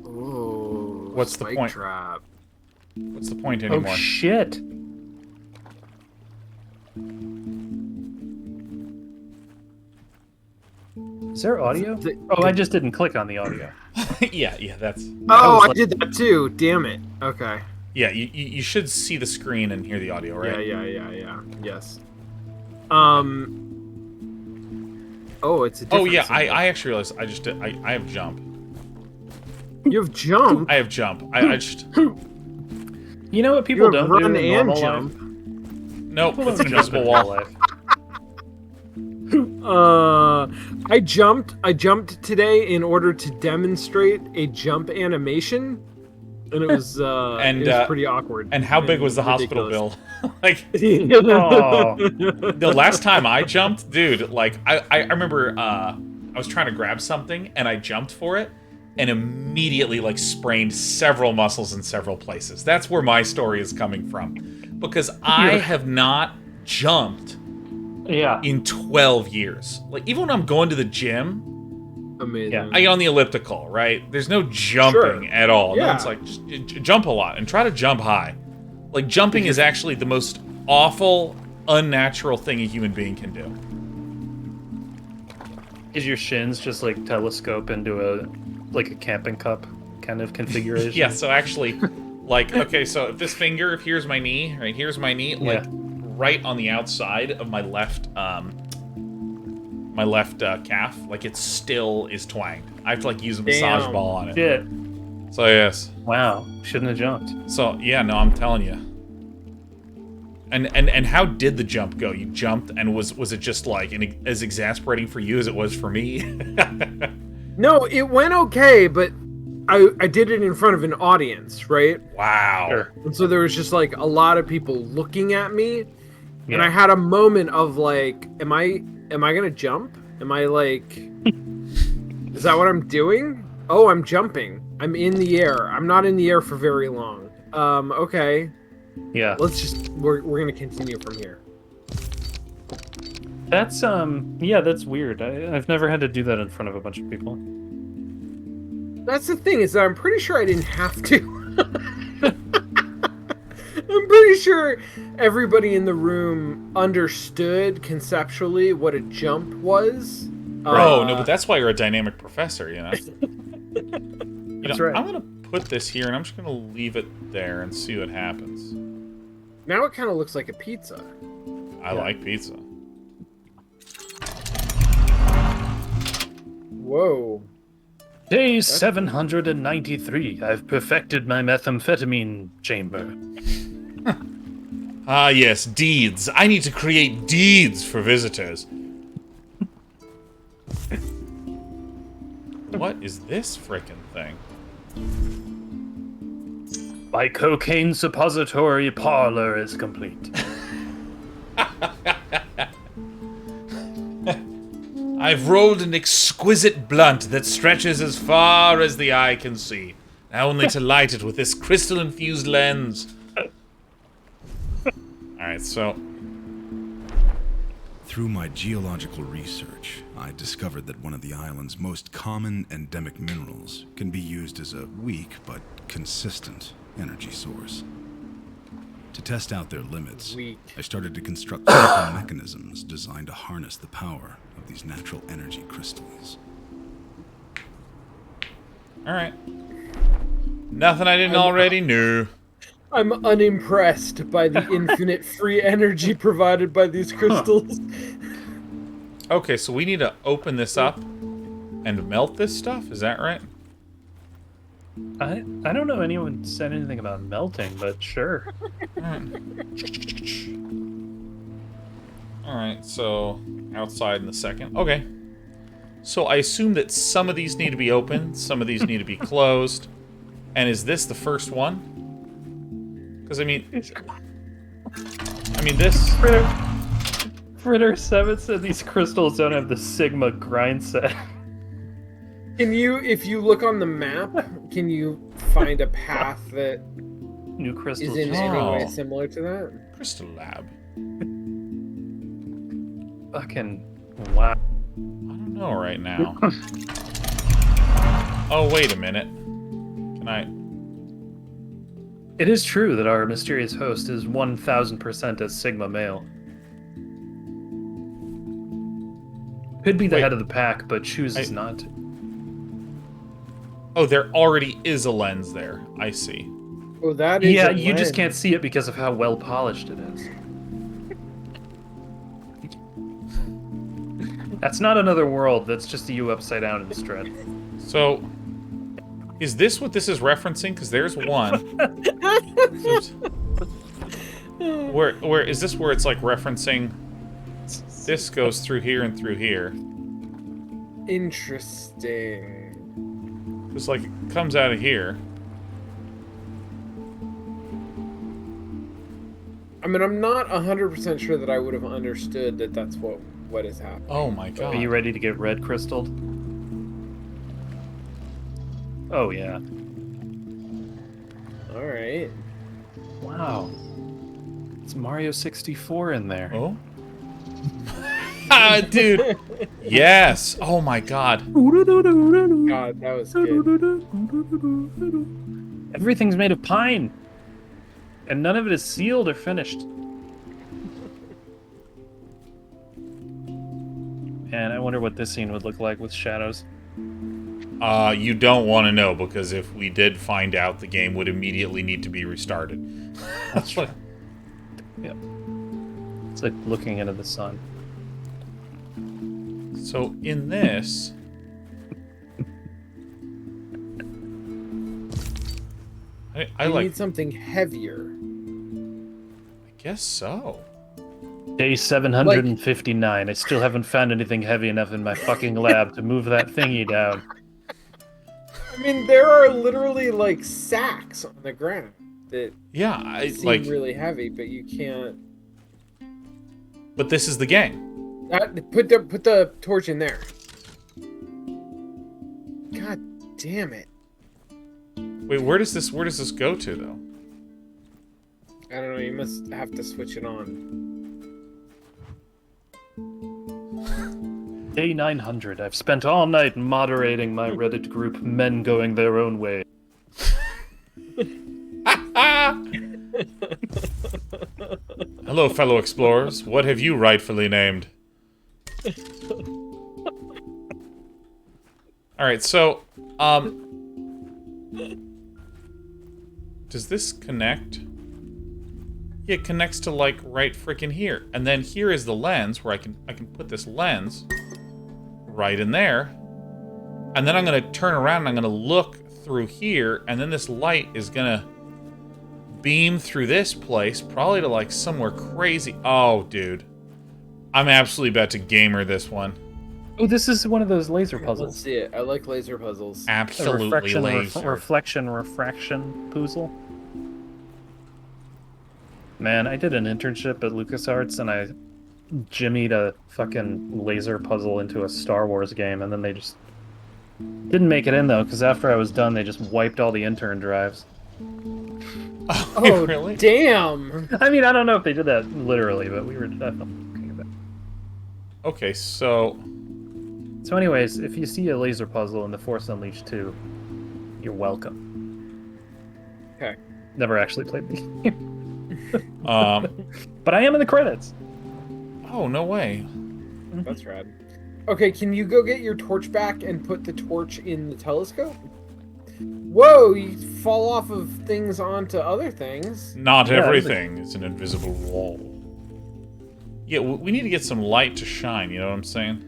Ooh, What's the spike point? Trap. What's the point anymore? Oh shit! Is there audio? Oh, I just didn't click on the audio. yeah, that's... Oh, I like- did that too. Damn it. Okay. Yeah, you should see the screen and hear the audio, right? Yeah. Yes. Oh, it's a Oh, different yeah, symbol. I actually realized I just did... I have jump. You have jump. I have jump. I just... You know what You people have don't run do in and normal jump. life? Nope, People it's an don't jump invisible in wall. real life. I jumped today in order to demonstrate a jump animation, and it was And, it was pretty awkward. And how big was the hospital ridiculous. bill? Like, Oh. the last time I jumped, dude, like, I remember I was trying to grab something, and I jumped for it, and immediately, like, sprained several muscles in several places. That's where my story is coming from. Because I have not jumped Yeah. in 12 years. Like, even when I'm going to the gym, Amazing. Yeah. I get on the elliptical, right? There's no jumping at all. Yeah. No, it's like, just jump a lot and try to jump high. Like, jumping is actually the most awful, unnatural thing a human being can do. Is your shins just like telescope into a camping cup kind of configuration? Yeah, so actually, like, okay, so if this finger, if here's my knee, right, here's my knee, like, right on the outside of my left calf, like, it still is twanged. I have to, like, use a massage Damn. ball on it. Shit. So, yes. Wow. Shouldn't have jumped. So, yeah, no, I'm telling you. And how did the jump go? You jumped, and was it just, like, as exasperating for you as it was for me? No, it went okay, but I did it in front of an audience, right? Wow. Sure. And so there was just like a lot of people looking at me, Yeah. and I had a moment of like, am I gonna jump? Am I like, is that what I'm doing? Oh, I'm jumping. I'm in the air. I'm not in the air for very long. Okay. Yeah. We're gonna continue from here. That's that's weird. I've never had to do that in front of a bunch of people. That's the thing, is that I'm pretty sure I didn't have to. I'm pretty sure everybody in the room understood conceptually what a jump was. Oh, no, but that's why you're a dynamic professor, you know? That's right. I'm going to put this here, and I'm just going to leave it there and see what happens. Now it kind of looks like a pizza. I like pizza. Whoa. Day 793. I've perfected my methamphetamine chamber. Ah, yes, deeds. I need to create deeds for visitors. What is this frickin' thing? My cocaine suppository parlor is complete. I've rolled an exquisite blunt that stretches as far as the eye can see. Now only to light it with this crystal-infused lens. Alright, so... Through my geological research, I discovered that one of the island's most common endemic minerals can be used as a weak but consistent energy source. To test out their limits, Weak. I started to construct simple mechanisms designed to harness the power of these natural energy crystals. Alright. Nothing I didn't already know. I'm unimpressed by the infinite free energy provided by these crystals. Okay, so we need to open this up and melt this stuff? Is that right? I don't know anyone said anything about melting, but sure. Alright, so outside in the second. Okay. So I assume that some of these need to be open, some of these need to be closed. And is this the first one? Because, I mean, this... Fritter 7 said these crystals don't have the Sigma grind set. Can you, if you look on the map, can you find a path that new crystals. is in just any dropped. way Oh. similar to that? Crystal Lab. Fucking wow. I don't know right now. Oh, wait a minute. Can I... It is true that our mysterious host is 1000% a Sigma male. Could be the Wait. head of the pack, but chooses not to. Oh, there already is a lens there. I see. Oh, that is. Yeah, a you just lens. can't see it because of how well polished it is. That's not another world, that's just you upside down instead. So, is this what this is referencing? Because there's one. Where is this where it's like referencing? This goes through here and through here. Interesting. Just like it comes out of here. I mean, I'm not 100% sure that I would have understood that that's what is happening. Oh my Are god. you ready to get red crystalled? Oh yeah. All right. Wow. It's Mario 64 in there. Oh? Ah, dude. Yes. Oh my god. God, that was good. Everything's made of pine. And none of it is sealed or finished. And I wonder what this scene would look like with shadows. You don't want to know, because if we did find out, the game would immediately need to be restarted. That's true. Yep. It's like looking into the sun. So in this, I You like. need something heavier. I guess so. Day 759. I still haven't found anything heavy enough in my fucking lab to move that thingy down. I mean, there are literally like sacks on the ground that Yeah, I seem like. really heavy, but you can't. But this is the game. Put the torch in there. God damn it! Wait, where does this go to though? I don't know. You must have to switch it on. Day 900. I've spent all night moderating my Reddit group, Men Going Their Own Way. Hello, fellow explorers. What have you rightfully named? Alright, so, does this connect? Yeah, it connects to, like, right frickin' here. And then here is the lens, where I can put this lens right in there. And then I'm gonna turn around and I'm gonna look through here, and then this light is gonna beam through this place, probably to, like, somewhere crazy. Oh, dude. I'm absolutely about to gamer this one. Oh, this is one of those laser Let's puzzles. see it. I like laser puzzles. Absolutely reflection, refraction puzzle. Man, I did an internship at LucasArts and I jimmied a fucking laser puzzle into a Star Wars game, and then they just didn't make it in though, because after I was done, they just wiped all the intern drives. Oh, really? damn! I mean, I don't know if they did that literally, but we were definitely looking at that. Okay, so So anyways, if you see a laser puzzle in The Force Unleashed 2, you're welcome. Okay. Never actually played the game. But I am in the credits. oh, no way. That's rad. Okay, can you go get your torch back and put the torch in the telescope? Whoa, you fall off of things onto other things. Not Yeah, everything is an invisible wall. Yeah, we need to get some light to shine, you know what I'm saying?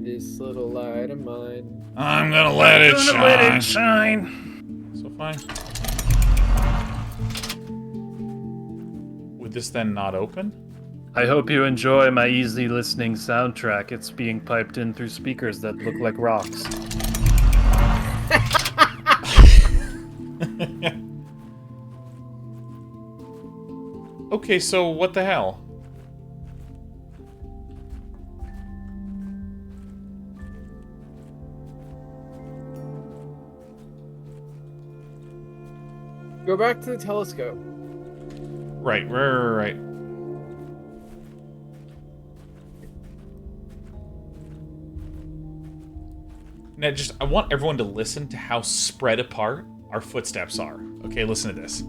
This little light of mine. I'm gonna let it shine. Let it shine. So fine. Would this then not open? I hope you enjoy my easy listening soundtrack. It's being piped in through speakers that look like rocks. Okay, so what the hell? Go back to the telescope. Right. Now, I want everyone to listen to how spread apart our footsteps are. Okay, listen to this.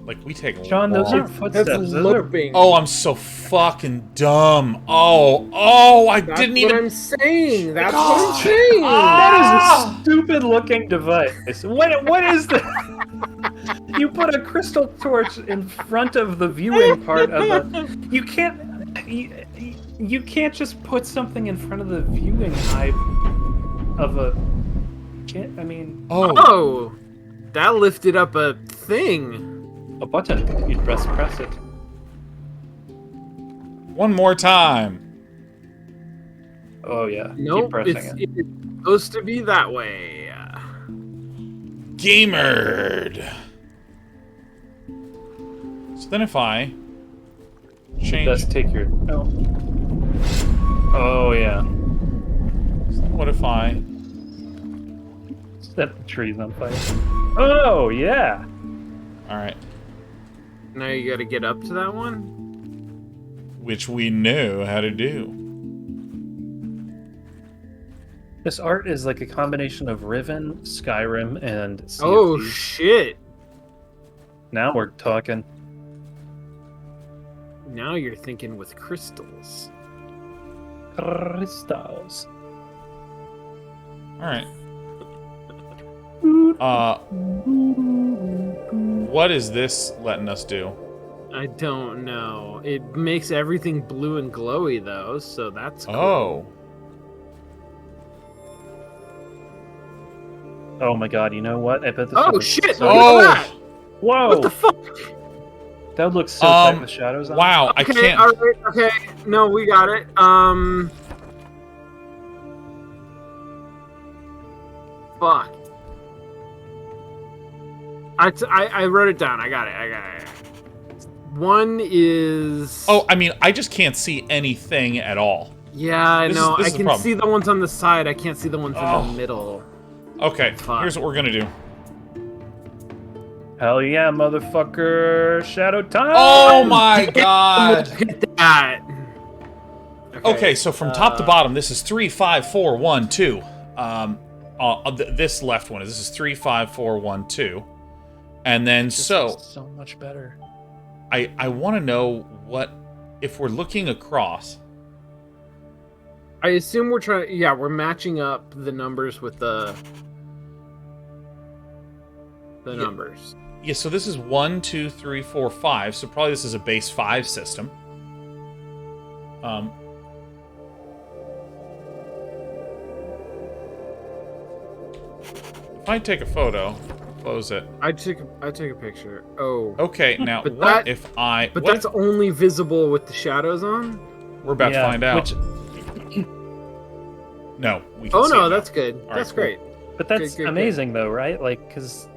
Like, we take a Sean, those long... aren't footsteps. That's Those are... looping. Oh, I'm so fucking dumb. Oh, I That's didn't what even... I'm saying. That's God. what I'm saying. That is a stupid-looking device. What is that? You put a crystal torch in front of the viewing part of a... You can't just put something in front of the viewing eye of a... I mean... Oh, that lifted up a thing. A button. You'd press it. One more time. Oh, yeah. Nope, Keep pressing it. it's supposed to be that way. Gamered. So then if I change... Let's take your... Oh. Oh, yeah. What if I... Set the trees on fire. Oh, yeah. Alright. Now you gotta get up to that one? Which we know how to do. This art is like a combination of Riven, Skyrim, and Sea of Oh, Thieves. shit. Now we're talking. Now you're thinking with crystals. Crystals. Alright. What is this letting us do? I don't know. It makes everything blue and glowy, though, so that's cool. Oh. Oh my god, you know what? I bet this Oh, would look shit! so... Look Oh. at that! Whoa! What the fuck? That would look so tight with shadows on. Wow, I Okay, can't... alright, okay. No, we got it. Fuck. I wrote it down. I got it. One is... Oh, I mean, I just can't see anything at all. Yeah, I This know. is I the can problem. see the ones on the side. I can't see the ones in Oh. the middle. Okay, Fuck. here's what we're gonna do. Hell yeah, motherfucker! Shadow time! Oh my god! Look at that. Okay, so from top to bottom, this is 3, 5, 4, 1, 2. This left one this is 3, 5, 4, 1, 2. And then This so is so much better. I want to know what if we're looking across. I assume we're trying. Yeah, we're matching up the numbers with the numbers. Yeah, so this is 1, 2, 3, 4, 5. So probably this is a base 5 system. If I take a photo, close it. I took a picture. Oh. Okay, now But what that- if I? But what that's if- only visible with the shadows on. we're about to find out. Which, No, we can Oh see it no, now. that's good. right, That's cool. great. but that's good. amazing though, right? Like, because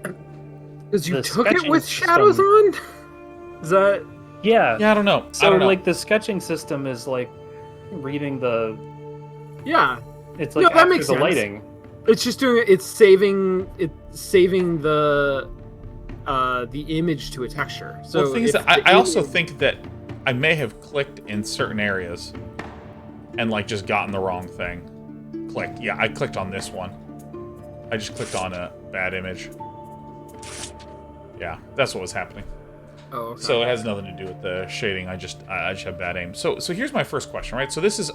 Because you The took it sketching with shadows system- on. Is that? yeah. Yeah, I don't know. So I don't know. like the sketching system is like reading the. Yeah. It's like No, that after makes the sense. lighting. It's just doing it. It's saving the image to a texture. So well, the thing is if that the I also image- think that I may have clicked in certain areas and like just gotten the wrong thing. Clicked. Yeah, I clicked on this one. I just clicked on a bad image. Yeah, that's what was happening. Oh, okay. So it has nothing to do with the shading. I just have bad aim. So here's my first question, right? So this is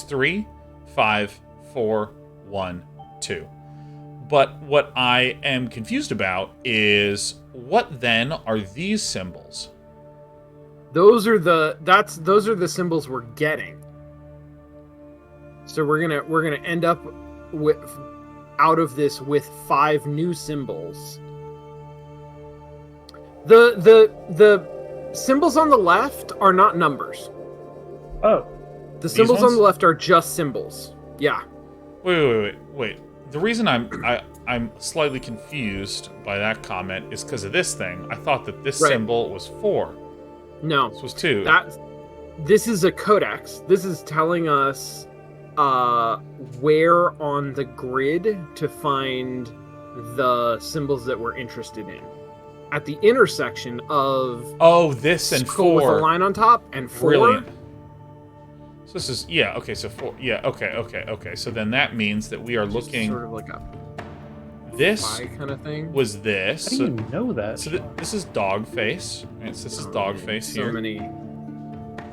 3, 5, 4, 1, 2. But what I am confused about is what then are these symbols? those are the symbols we're getting. So we're gonna end up with out of this with 5 new symbols. The symbols on the left are not numbers. Oh, The symbols on ones? the left are just symbols. Yeah. Wait. The reason I'm slightly confused by that comment is because of this thing. I thought that this Right. symbol was 4. No. This was 2. This is a codex. This is telling us where on the grid to find the symbols that we're interested in. At the intersection of this and circle with a 4. line on top and 4. Brilliant. So this is okay. So 4. Yeah. Okay. So then that means that we are Just looking. sort of like a This kind of thing. was this. How do you know that? So this is dog face. Right, so this is dog face so here. many.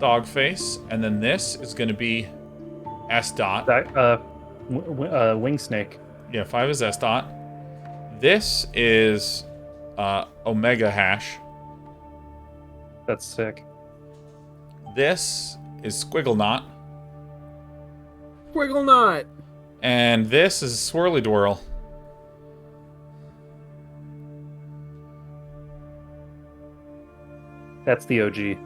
Dog face, and then this is going to be S dot. Wing snake. Yeah, 5 is S dot. This is omega hash. That's sick. This is squiggle knot, Squiggle knot. and this is swirly twirl. That's the OG.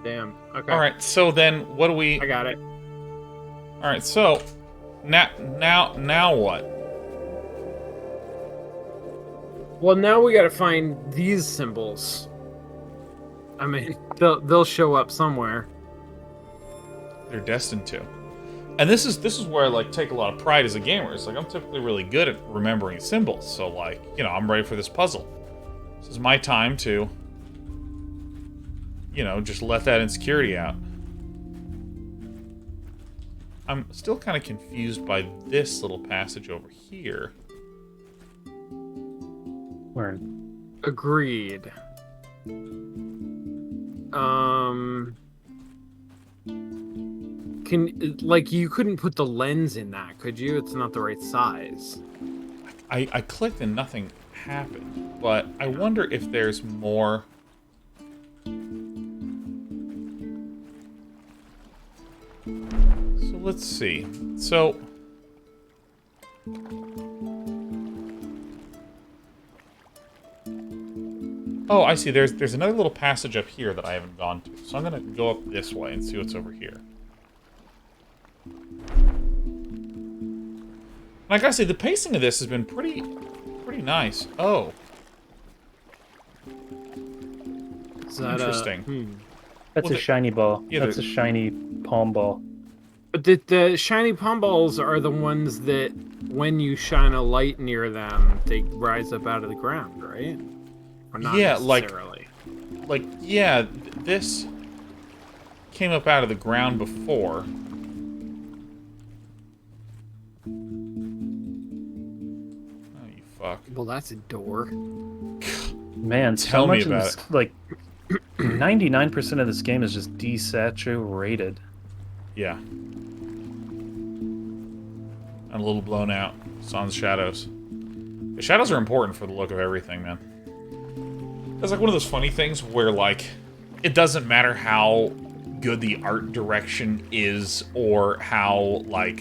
Damn. Okay. All right, so then what do we? I got it. All right, so now what? Well, now we got to find these symbols. I mean, they'll show up somewhere. They're destined to. And this is where I like take a lot of pride as a gamer. It's like I'm typically really good at remembering symbols. So like, I'm ready for this puzzle. This is my time to just let that insecurity out. I'm still kind of confused by this little passage over here. Quern. Agreed. You couldn't put the lens in that, could you? It's not the right size. I clicked and nothing happened, but I wonder if there's more. So let's see. So oh, I see. There's another little passage up here that I haven't gone to. So I'm gonna go up this way and see what's over here. And I gotta say, the pacing of this has been pretty nice. Oh. Is that Interesting. That's Well, a shiny ball. yeah, That's a shiny palm ball. But the shiny palm balls are the ones that, when you shine a light near them, they rise up out of the ground, right? Or not Yeah, necessarily. This came up out of the ground before. Oh, you fuck. Well, that's a door. Man, Tell so me much of about this, like 99% of this game is just desaturated. Yeah. I'm a little blown out. Sans shadows. The shadows are important for the look of everything, man. It's like one of those funny things where, like, it doesn't matter how good the art direction is or how, like,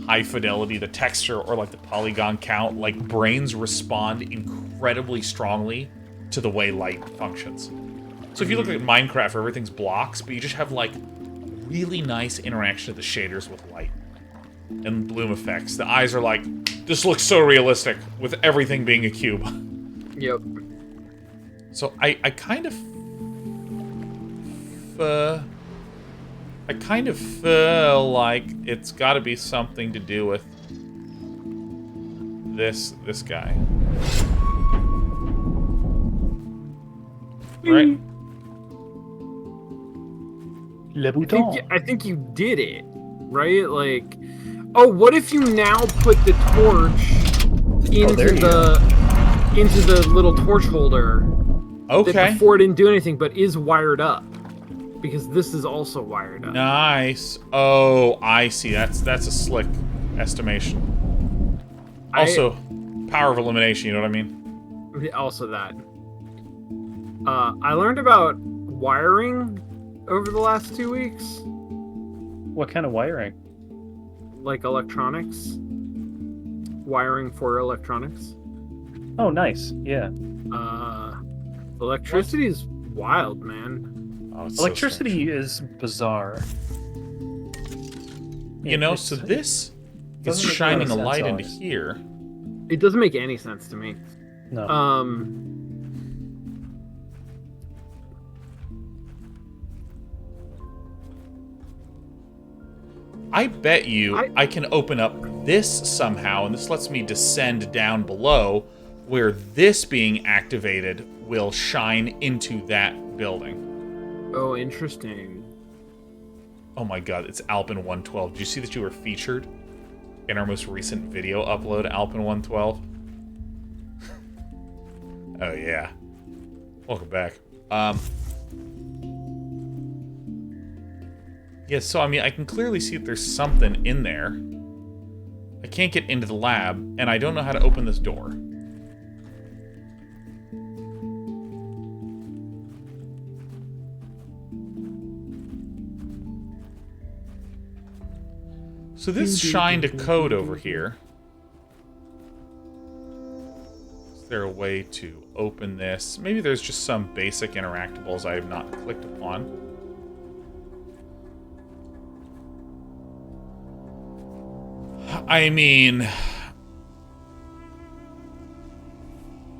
high fidelity the texture or, like, the polygon count. Like, brains respond incredibly strongly to the way light functions. So if you look at Minecraft, where everything's blocks, but you just have, like, really nice interaction of the shaders with light and bloom effects. The eyes are like, this looks so realistic with everything being a cube. Yep. So I kind of feel like it's got to be something to do with this guy. Right? Le bouton. I think you did it, right? Like, oh, what if you now put the torch into the little torch holder? Okay. That before it didn't do anything, but is wired up, because this is also wired up. Nice. Oh, I see. That's a slick estimation. Also, power of elimination. You know what I mean? Also that. I learned about wiring over the last 2 weeks. What kind of wiring? Like electronics. Wiring for electronics. Oh, nice. Yeah. Electricity is wild, man. Oh, it's so Electricity strange. is bizarre. You know, so this is doesn't make shining a any light sense into always. here. It doesn't make any sense to me. No. I bet you I can open up this somehow, and this lets me descend down below, where this being activated will shine into that building. Oh, interesting. Oh my god, it's Alpin 112. Did you see that you were featured in our most recent video upload, Alpin 112? Oh yeah. Welcome back. Yeah, so I mean, I can clearly see that there's something in there. I can't get into the lab, and I don't know how to open this door. So this shined a code over here. Is there a way to open this? Maybe there's just some basic interactables I have not clicked upon. I mean...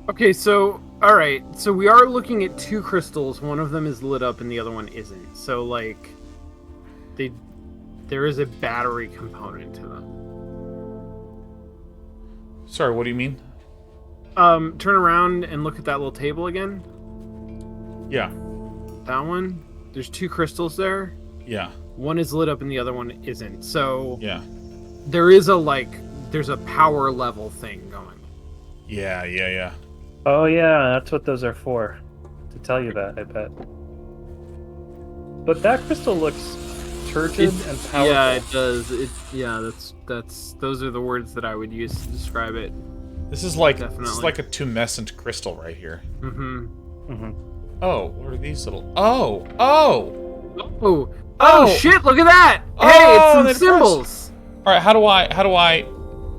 Okay, so, alright. So we are looking at 2 crystals. One of them is lit up and the other one isn't. So, like, there is a battery component to them. Sorry, what do you mean? Turn around and look at that little table again. Yeah. That one. There's 2 crystals there. Yeah. One is lit up and the other one isn't. So Yeah. there's a power level thing going. Yeah. Oh yeah, that's what those are for. To tell you that, I bet. But that crystal looks turgid and powerful. Yeah, it does. That's those are the words that I would use to describe it. This is like Definitely. this is like a tumescent crystal right here. Mm-hmm. Mm-hmm. Oh, what are these little? Oh shit! Look at that! Oh, Hey, they it's some press. symbols. All right, how do I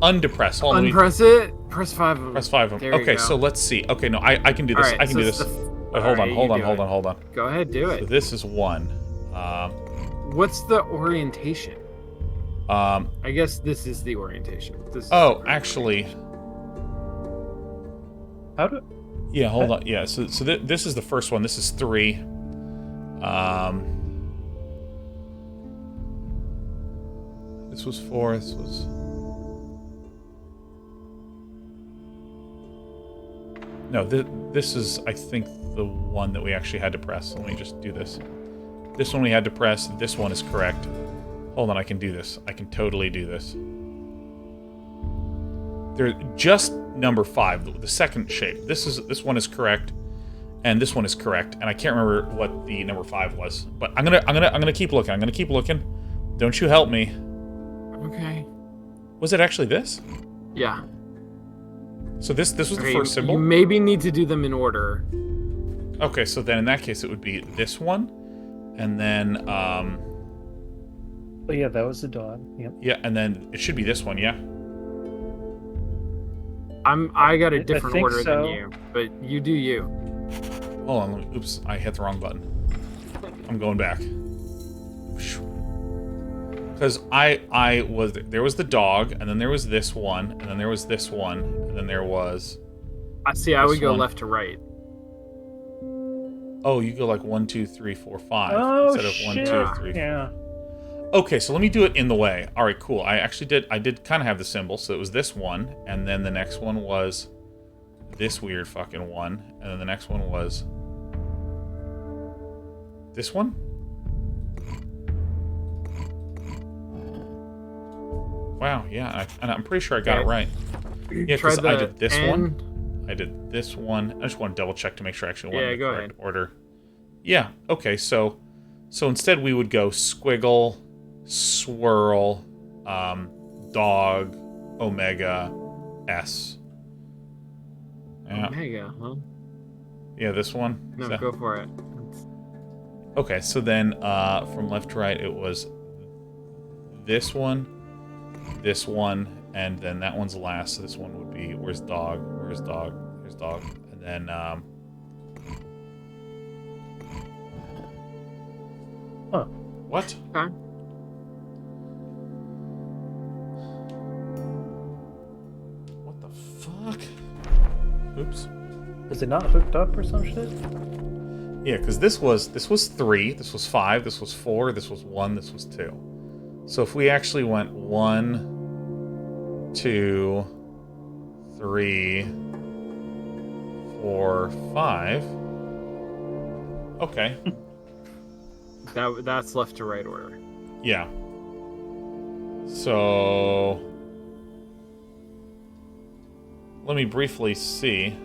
undepress? Hold on, Unpress it. Press 5 of them. press 5 of them. There you Okay, go. so let's see. Okay, no, I can do this. Alright, I can so do it's this. the- Wait, hold Alright, on. you do it. Go ahead, do So it. this is 1. What's the orientation? Um. I guess this is the orientation. This is Oh, the actually, How do? yeah. Hold on. Yeah. So this is the first one. This is 3. This was 4. This was. No, this is, I think, the one that we actually had to press. Let me just do this. This one we had to press. This one is correct. Hold on, I can do this. I can totally do this. They're just number 5, the second shape. This one is correct, and this one is correct. And I can't remember what the number 5 was. But I'm gonna keep looking. I'm gonna keep looking. Don't you help me. Okay. Was it actually this? Yeah. So this was the Okay, first symbol? You maybe need to do them in order. Okay, so then in that case it would be this one, and then Oh yeah, that was the dog. Yep. yeah, and then it should be this one, yeah. I got a I different think order so. than you, but you do you. Hold on, oops, I hit the wrong button. I'm going back. Because there was the dog, and then there was this one, and then there was this one, and then there was. I see. I This would go one. left to right. Oh, you go like 1, 2, 3, 4, 5 Oh instead of 1, shit! 2, 3. Yeah. Okay, so let me do it in the way. All right, cool. I did kind of have the symbol, so it was this one, and then the next one was this weird fucking one, and then the next one was this one. Wow, yeah, and I'm pretty sure I got it right. Yeah, Try because I the did this N. one. I did this one. I just want to double check to make sure I actually went Yeah, in the go correct ahead. order. Yeah, okay, so instead we would go squiggle, swirl, dog, omega, S. Yeah, Omega, huh? yeah, this one. No, Is that- go for it. Okay, so then from left to right, it was this one, and then that one's last. So this one would be where's dog, where's dog, where's dog, and then Huh. what? Okay. What the fuck? Oops. Is it not hooked up or some shit? Yeah, because this was 3, this was 5, this was 4, this was 1, this was 2. So if we actually went 1, 2, 3, 4, 5. Okay. That's left to right order. Yeah. So let me briefly see.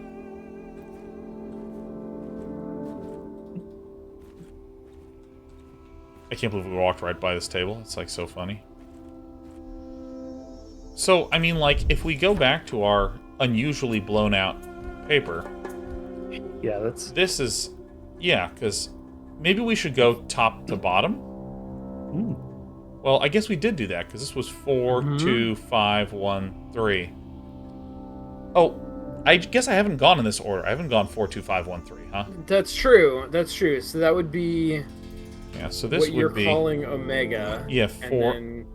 I can't believe we walked right by this table. It's like so funny. So, I mean, like, if we go back to our unusually blown out paper. Yeah, that's... This is... Yeah, because maybe we should go top to bottom. Well, I guess we did do that, because this was 4, 2, 5, 1, 3. Oh, I guess I haven't gone in this order. I haven't gone 4, 2, 5, 1, 3, huh? That's true. That's true. So that would be... Yeah, so this what you're would be... calling Omega. Yeah, 4... And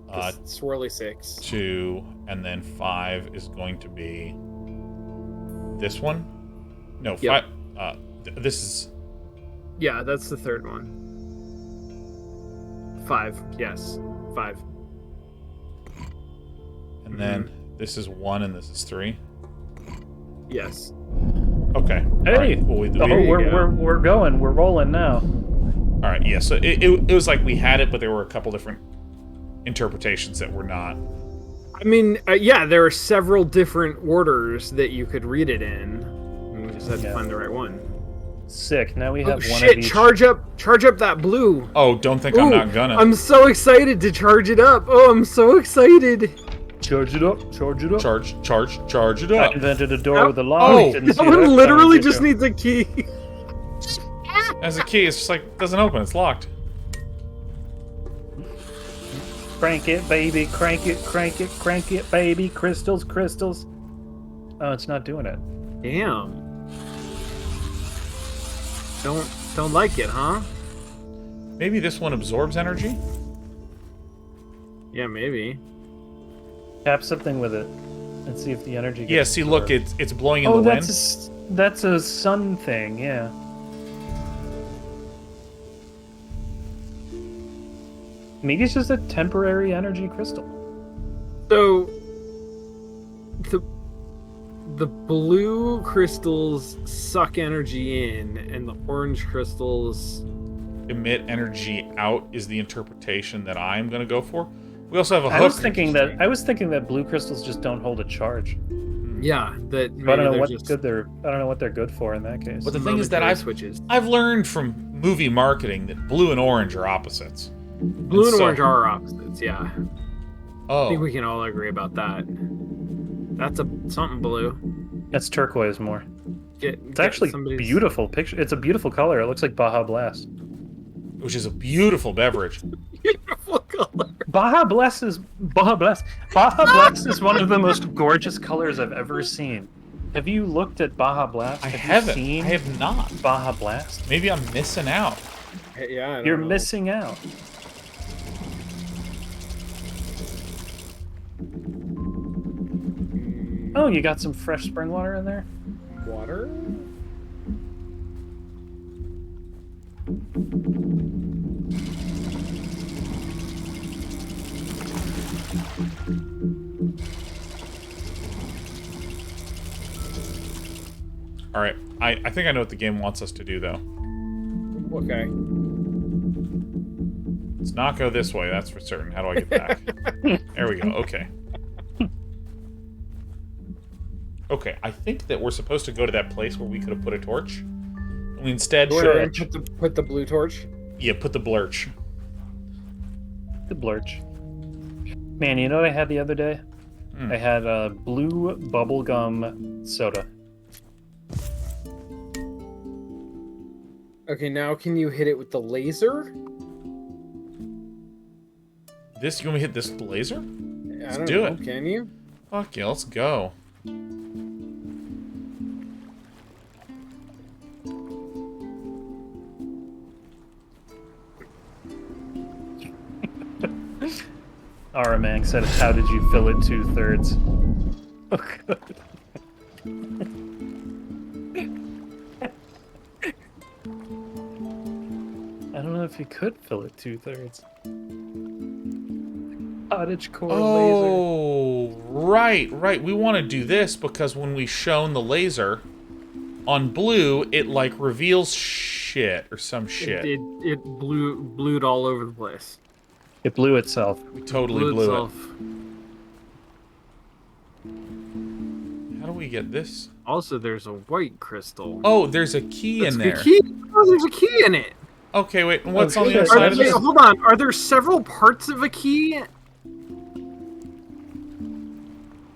then swirly 6. 2, and then 5 is going to be... This one? No, 5... this is... Yeah, that's the third one. 5, yes. 5. And then this is 1 and this is 3? Yes. Okay. Hey! Right. Well, we're going. We're rolling now. Alright, yeah, so it was like we had it, but there were a couple different interpretations that were not. I mean, yeah, there are several different orders that you could read it in. We just had to find the right one. Sick. Now we have one shit, of each. charge up that blue. Oh, don't think I'm not gonna. I'm so excited to charge it up. Oh, I'm so excited. Charge it up. Charge it up. Charge it I up. invented a door with a lock. Oh, That one literally just needs a key. As a key, it's just like, doesn't open, it's locked. Crank it, baby. Crank it, crank it, crank it, baby. Crystals, crystals. Oh, it's not doing it. Damn. Don't like it, huh? Maybe this one absorbs energy? Yeah, maybe. Tap something with it and see if the energy gets Yeah, see, look, absorbed. it's blowing in the wind. That's a sun thing, yeah. Maybe it's just a temporary energy crystal. So the blue crystals suck energy in, and the orange crystals Emit energy out is the interpretation that I'm going to go for. We also have a hook. I was thinking that blue crystals just don't hold a charge. yeah, that I don't know what they're good for in that case. But the thing is that I've learned from movie marketing that blue and orange are opposites. Blue and orange are opposites, yeah. I think Oh, we can all agree about that. That's something blue. That's turquoise more. It's actually beautiful picture. It's a beautiful color. It looks like Baja Blast. which is a beautiful beverage. Beautiful color. Baja Blast is one of the most gorgeous colors I've ever seen. Have you looked at Baja Blast? I haven't. I have not. Baja Blast? Maybe I'm missing out. Yeah, You're missing out. Oh, you got some fresh spring water in there? Water? All right. I think I know what the game wants us to do, though. Okay. Let's not go this way, that's for certain. How do I get back? There we go. Okay. Okay, I think that we're supposed to go to that place where we could have put a torch. We instead put the blue torch. Yeah, put the blurch. The blurch. Man, you know what I had the other day? I had a blue bubblegum soda. Okay, now can you hit it with the laser? This, you want me to hit this laser? I don't know. Can you? Fuck yeah, let's go. Aramang said, "How did you fill it 2/3?" Oh, good. I don't know if you could fill it 2/3. Cottage core laser. Oh, right. We want to do this because when we shone the laser on blue, it like reveals shit or some shit. It blew it all over the place. It blew itself. We totally blew itself. it. How do we get this? Also, there's a white crystal. Oh, there's a key in there. There's a key in it. Okay, wait. What's on the Okay. other side of this? Hold on. Are there several parts of a key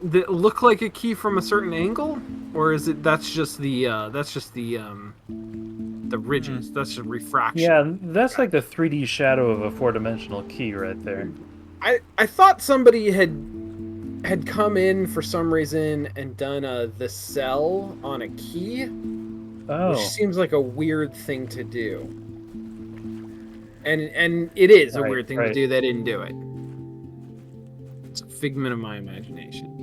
that look like a key from a certain angle, or is it that's just the ridges? That's just refraction. Yeah, that's like the 3D shadow of a 4-dimensional key right there. I thought somebody had come in for some reason and done the cell on a key, Oh. which seems like a weird thing to do. And it is a weird thing to do. They didn't do it. It's a figment of my imagination.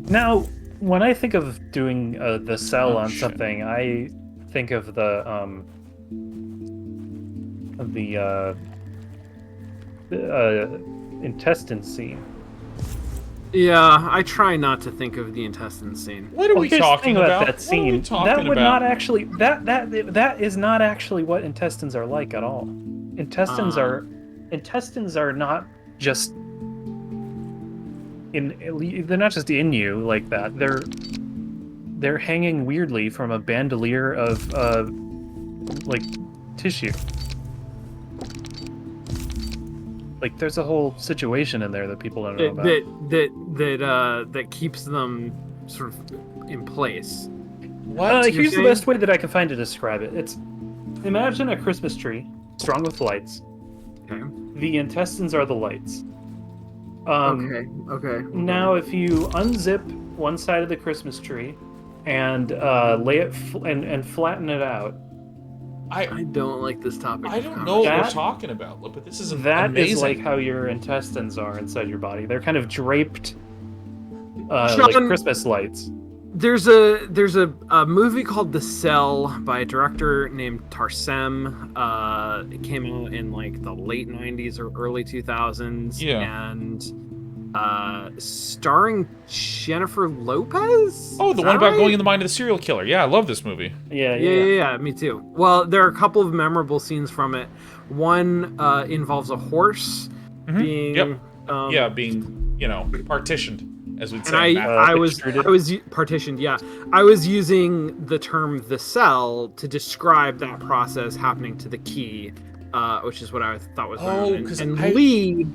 Now, when I think of doing the cell on shit. something, I think of the intestine scene. Yeah, I try not to think of the intestine scene. What are we Here's the talking thing about? that scene. What are we talking That would about? not actually. That is not actually what intestines are like at all. Intestines are not just they're not just in you like that. They're hanging weirdly from a bandolier of like tissue. Like there's a whole situation in there that people don't know about. That keeps them sort of in place. What? Here's the saying? best way that I can find to describe it. It's imagine a Christmas tree strung with lights. Okay. The intestines are the lights. Okay. Now, if you unzip one side of the Christmas tree and lay it and flatten it out, I don't like this topic. I of don't know what That- we're talking about, but this is that amazing. is like how your intestines are inside your body. They're kind of draped John- like Christmas lights. There's a movie called The Cell by a director named Tarsem. It came out in like the late 90s or early 2000s. Yeah. And starring Jennifer Lopez? Oh, the Is one that about right? going in the mind of the serial killer. Yeah, I love this movie. Yeah, me too. Well, there are a couple of memorable scenes from it. One involves a horse being Yep. Being, partitioned, as we'd and say. I was partitioned. Yeah, I was using the term "the cell" to describe that process happening to the key, which is what I thought was going on. And Lee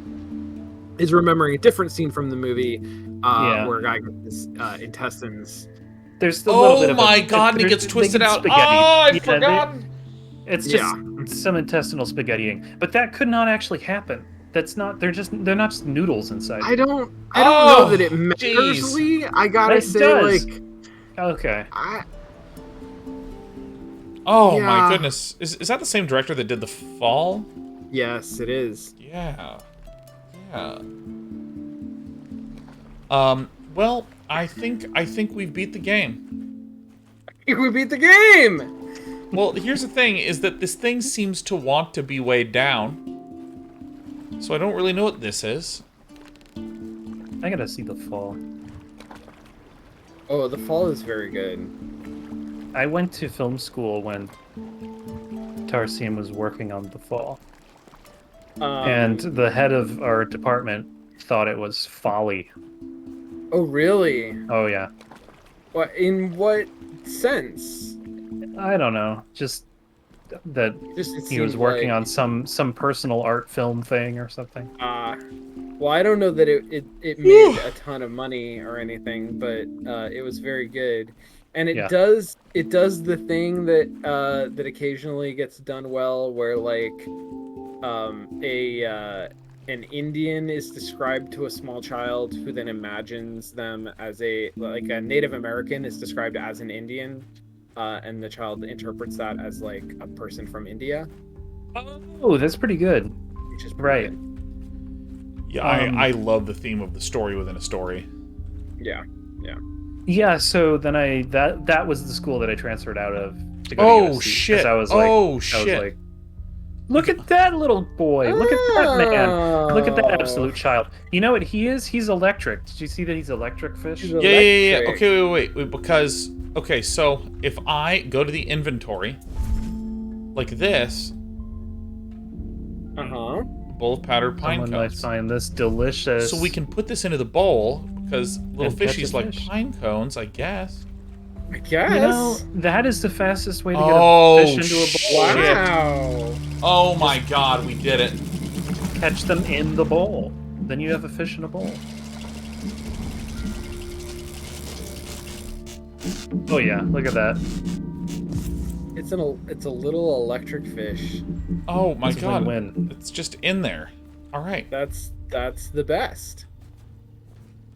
is remembering a different scene from the movie where a guy gets his intestines. There's a little bit of my god, and it gets twisted out. Oh, I'd forgotten. It's just some intestinal spaghettiing, but that could not actually happen. That's not. They're not just noodles inside. I don't know that it matters, jeez. Lee. I gotta It say, does. like, Okay. Oh Yeah. my goodness. Is that the same director that did The Fall? yes, it is. Yeah. Well, I think we've beat the game. We beat the game. Well, here's the thing, is that this thing seems to want to be weighed down. So I don't really know what this is. I gotta see The Fall. Oh, The Fall is very good. I went to film school when Tarsem was working on The Fall, and the head of our department thought it was folly. Oh, really? Oh yeah. What? In what sense? I don't know. Just that Just it he was seemed working like, on some personal art film thing or something. Well, I don't know that it made a ton of money or anything, but it was very good, and it does the thing that that occasionally gets done well, where like an Indian is described to a small child who then imagines them as a Native American is described as an Indian, and the child interprets that as like a person from India. Oh, that's pretty good. Which is Right. good. Yeah, I love the theme of the story within a story. Yeah. Yeah. So then that was the school that I transferred out of. To go to Oh USC, 'cause shit! I was like, oh I shit! was like, Look at that little boy. Look at that man. Look at that Oh. absolute child. You know what he is? He's electric. Did you see that he's electric fish? He's Yeah. electric. Okay, wait, because okay, so if I go to the inventory like this, bowl of powdered pine Someone might cones. find this delicious. So we can put this into the bowl because little And catch a fishies like fish. pine cones, I guess. I guess. You know, that is the fastest way to get Oh, a fish into a bowl. shit. Wow. Oh my god, we did it. Catch them in the bowl. Then you have a fish in a bowl. Oh yeah, look at that. It's a little electric fish. Oh my It's a god. win-win. It's just in there. Alright. That's the best.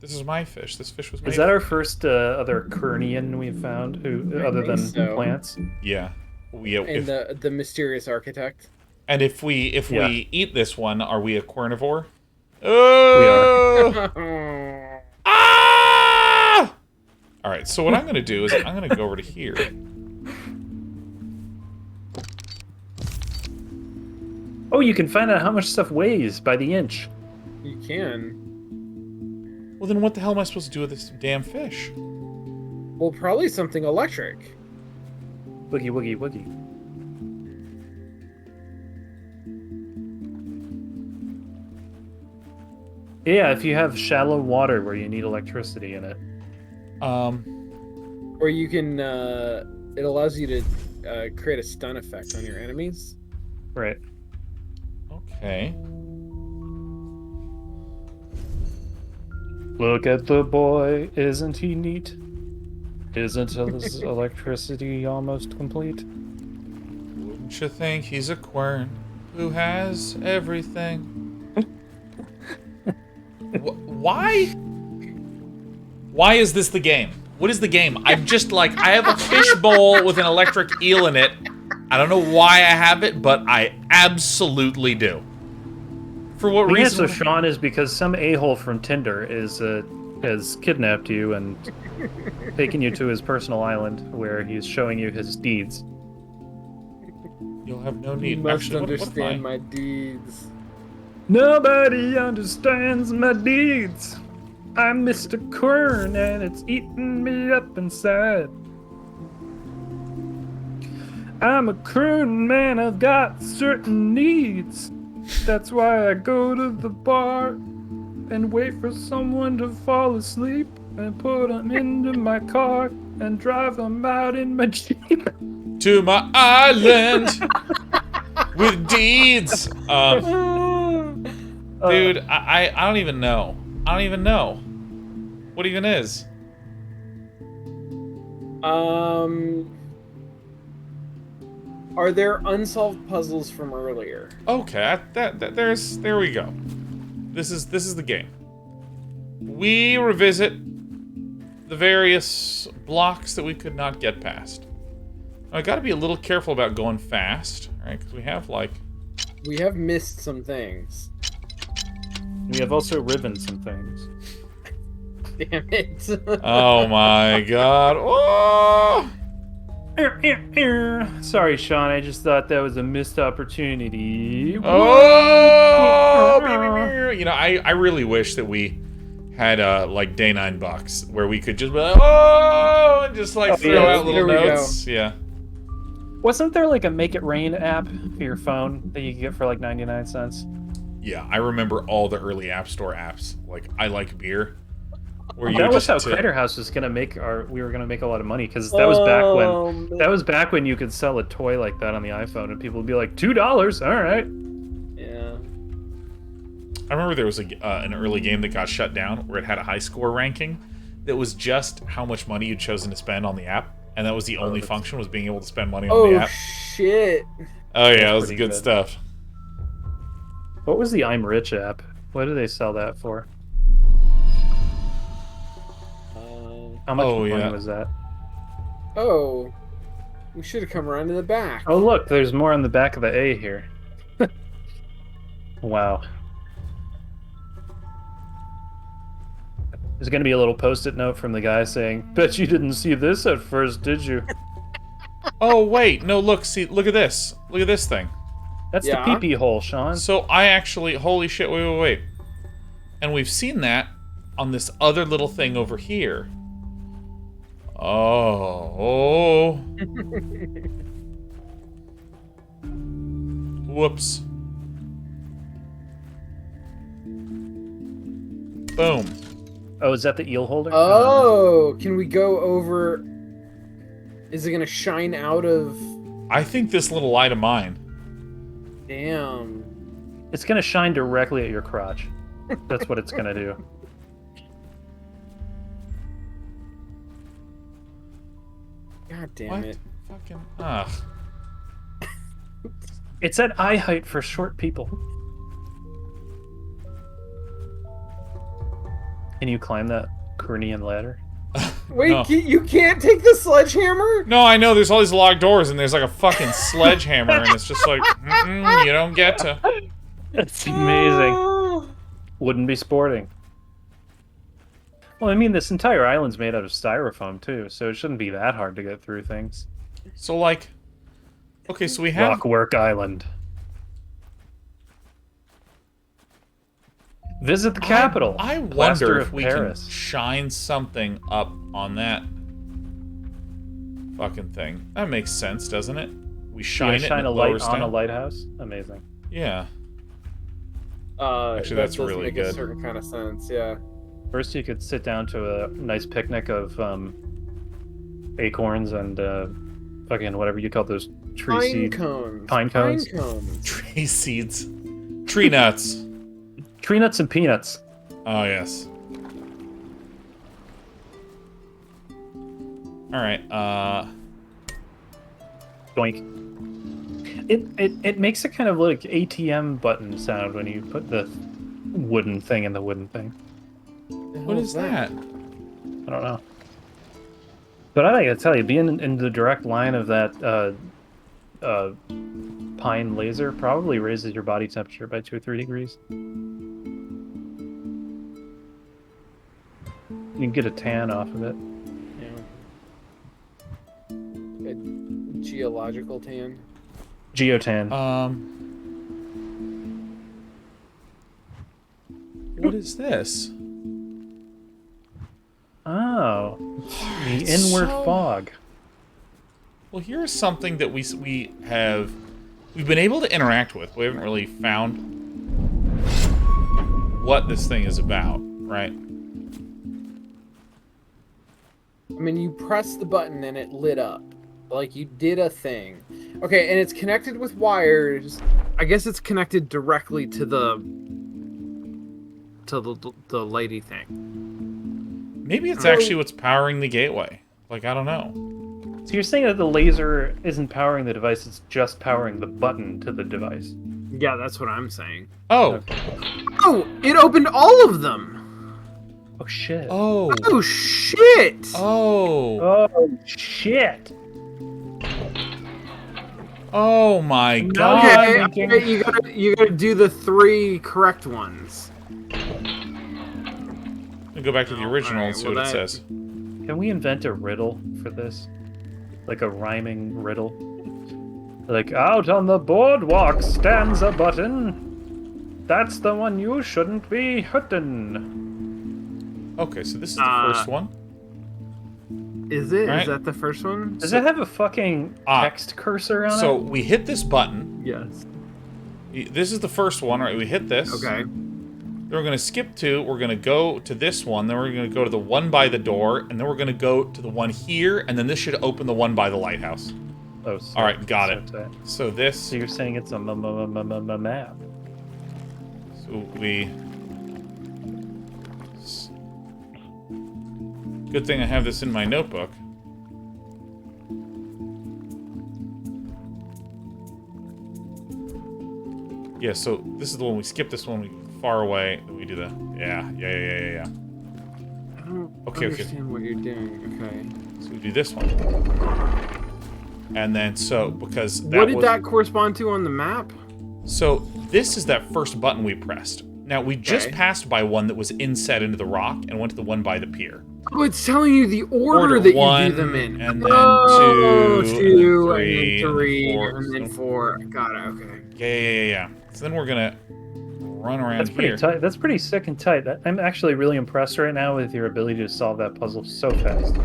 This is my fish. This fish was made. Is that our first other Quernian we've found, who I other think than so. plants? Yeah. And the mysterious architect. And if we Yeah. eat this one, are we a carnivore? Oh! Ah! All right. So what I'm going to do is I'm going to go over to here. Oh, you can find out how much stuff weighs by the inch. You can. Well, then what the hell am I supposed to do with this damn fish? Well, probably something electric. Woogie, woogie, woogie. Yeah, if you have shallow water where you need electricity in it. Or you can. It allows you to create a stun effect on your enemies. Right. Okay. Look at the boy, isn't he neat? Isn't his electricity almost complete? Wouldn't you think he's a quern who has everything? Why? Why is this the game? What is the game? I'm just like, I have a fish bowl with an electric eel in it. I don't know why I have it, but I absolutely do. For what The reason? answer, Sean, is because some a-hole from Tinder has kidnapped you and taken you to his personal island where he's showing you his deeds. You'll have no You need. must Actually, what if understand I- my deeds. Nobody understands my deeds. I'm Mr. Quern and it's eating me up inside. I'm a Quern man, I've got certain needs. That's why I go to the bar and wait for someone to fall asleep and put them into my car and drive them out in my Jeep. To my island with deeds. Dude, I don't even know. I don't even know. What even is? Are there unsolved puzzles from earlier? Okay, there we go. This is the game. We revisit the various blocks that we could not get past. Now, I got to be a little careful about going fast, right? Because we have like. We have missed some things. We have also ribboned some things. Damn it. Oh my God! Oh! Sorry, Sean, I just thought that was a missed opportunity. Oh! You know, I really wish that we had like day 9 bucks where we could just be like, oh, and just like throw out little Here we go. notes. Yeah. Wasn't there like a Make It Rain app for your phone that you could get for like 99 cents? Yeah, I remember all the early App Store apps. Like I Like Beer. Where you That was just how tip. Critter House was gonna make we were gonna make a lot of money because that was back when man. that was back when you could sell a toy like that on the iPhone and people would be like $2. All right. Yeah. I remember there was an early game that got shut down where it had a high score ranking that was just how much money you'd chosen to spend on the app, and that was the only function, was being able to spend money on the Oh app. shit. Oh yeah, that was pretty good good. stuff. What was the I'm Rich app? What do they sell that for? How much Oh, money yeah. was that? Oh. We should have come around to the back. Oh look, there's more on the back of the A here. Wow. There's gonna be a little post-it note from the guy saying, "Bet you didn't see this at first, did you?" Oh wait, no, look at this. Look at this thing. That's Yeah. the pee-pee hole, Sean. So I actually, holy shit, wait. And we've seen that on this other little thing over here. Oh. Whoops. Boom. Oh, is that the eel holder? Oh, can we go over? Is it gonna shine out of? I think this little light of mine. Damn. It's gonna shine directly at your crotch. That's what it's gonna do. God damn What? it. Fucking. Ugh. It's at eye height for short people. Can you climb that Quernian ladder? Wait, No. you can't take the sledgehammer? No, I know there's all these locked doors and there's like a fucking sledgehammer and it's just like, you don't get to. That's amazing. Wouldn't be sporting. Well, I mean, this entire island's made out of styrofoam, too, so it shouldn't be that hard to get through things. So, like, okay, so we have. Rockwork Island. Visit the capital. I wonder plaster if of we Paris. can shine something up on that fucking thing. That makes sense, doesn't it? We shine it shine and a it light lowers on down. a lighthouse. Amazing. Yeah. Actually, that's does really make good. a certain kind of sense, yeah. First, you could sit down to a nice picnic of acorns and fucking whatever you call those tree Pine seed. cones. Pine cones? Tree seeds. Tree nuts. Tree nuts and peanuts. Oh, yes. Alright, Doink. It makes a kind of like ATM button sound when you put the wooden thing in the wooden thing. what is that? I don't know. But I gotta tell you, being in the direct line of that pine laser probably raises your body temperature by 2 or 3 degrees. You can get a tan off of it. Yeah. A geological tan. Geotan. What is this? Oh. The It's inward so- fog. Well, here's something that we've been able to interact with. We haven't really found what this thing is about, right? I mean, you pressed the button and it lit up. Like, you did a thing. Okay, and it's connected with wires. I guess it's connected directly to the lighty thing. Maybe it's actually what's powering the gateway. Like, I don't know. So you're saying that the laser isn't powering the device, it's just powering the button to the device. Yeah, that's what I'm saying. Oh. Oh, it opened all of them. Oh shit. Oh. Oh shit! Oh. Oh shit. Oh my No, god. Okay, I'm thinking- okay, you gotta do the 3 correct ones. Let me go back to the original and see what it says. Can we invent a riddle for this? Like a rhyming riddle? Like, out on the boardwalk stands a button. That's the one you shouldn't be hitting. Okay, so this is the first one. Is it? Right. Is that the first one? Does it have a fucking text cursor on So it? we hit this button. Yes. This is the first one, right? We hit this. Okay. Then we're going to skip to, we're going to go to this one, then we're going to go to the one by the door, and then we're going to go to the one here, and then this should open the one by the lighthouse. Oh, so, All right, got it. So, So this, so you're saying it's a map? so we... Good thing I have this in my notebook. Yeah, so this is the one we skip this one, we far away, then we do the... Yeah. I don't Okay. understand what you're doing. Okay. So we do this one. And then, so, because that What did was... that correspond to on the map? So, this is that first button we pressed. Now, we just passed by one that was inset into the rock and went to the one by the pier. Oh, it's telling you the order that one, you do them in. And then two, and then three, and then and then four. Got it, okay. Yeah. So then we're gonna run around That's pretty here. tight. That's pretty sick and tight. I'm actually really impressed right now with your ability to solve that puzzle so fast.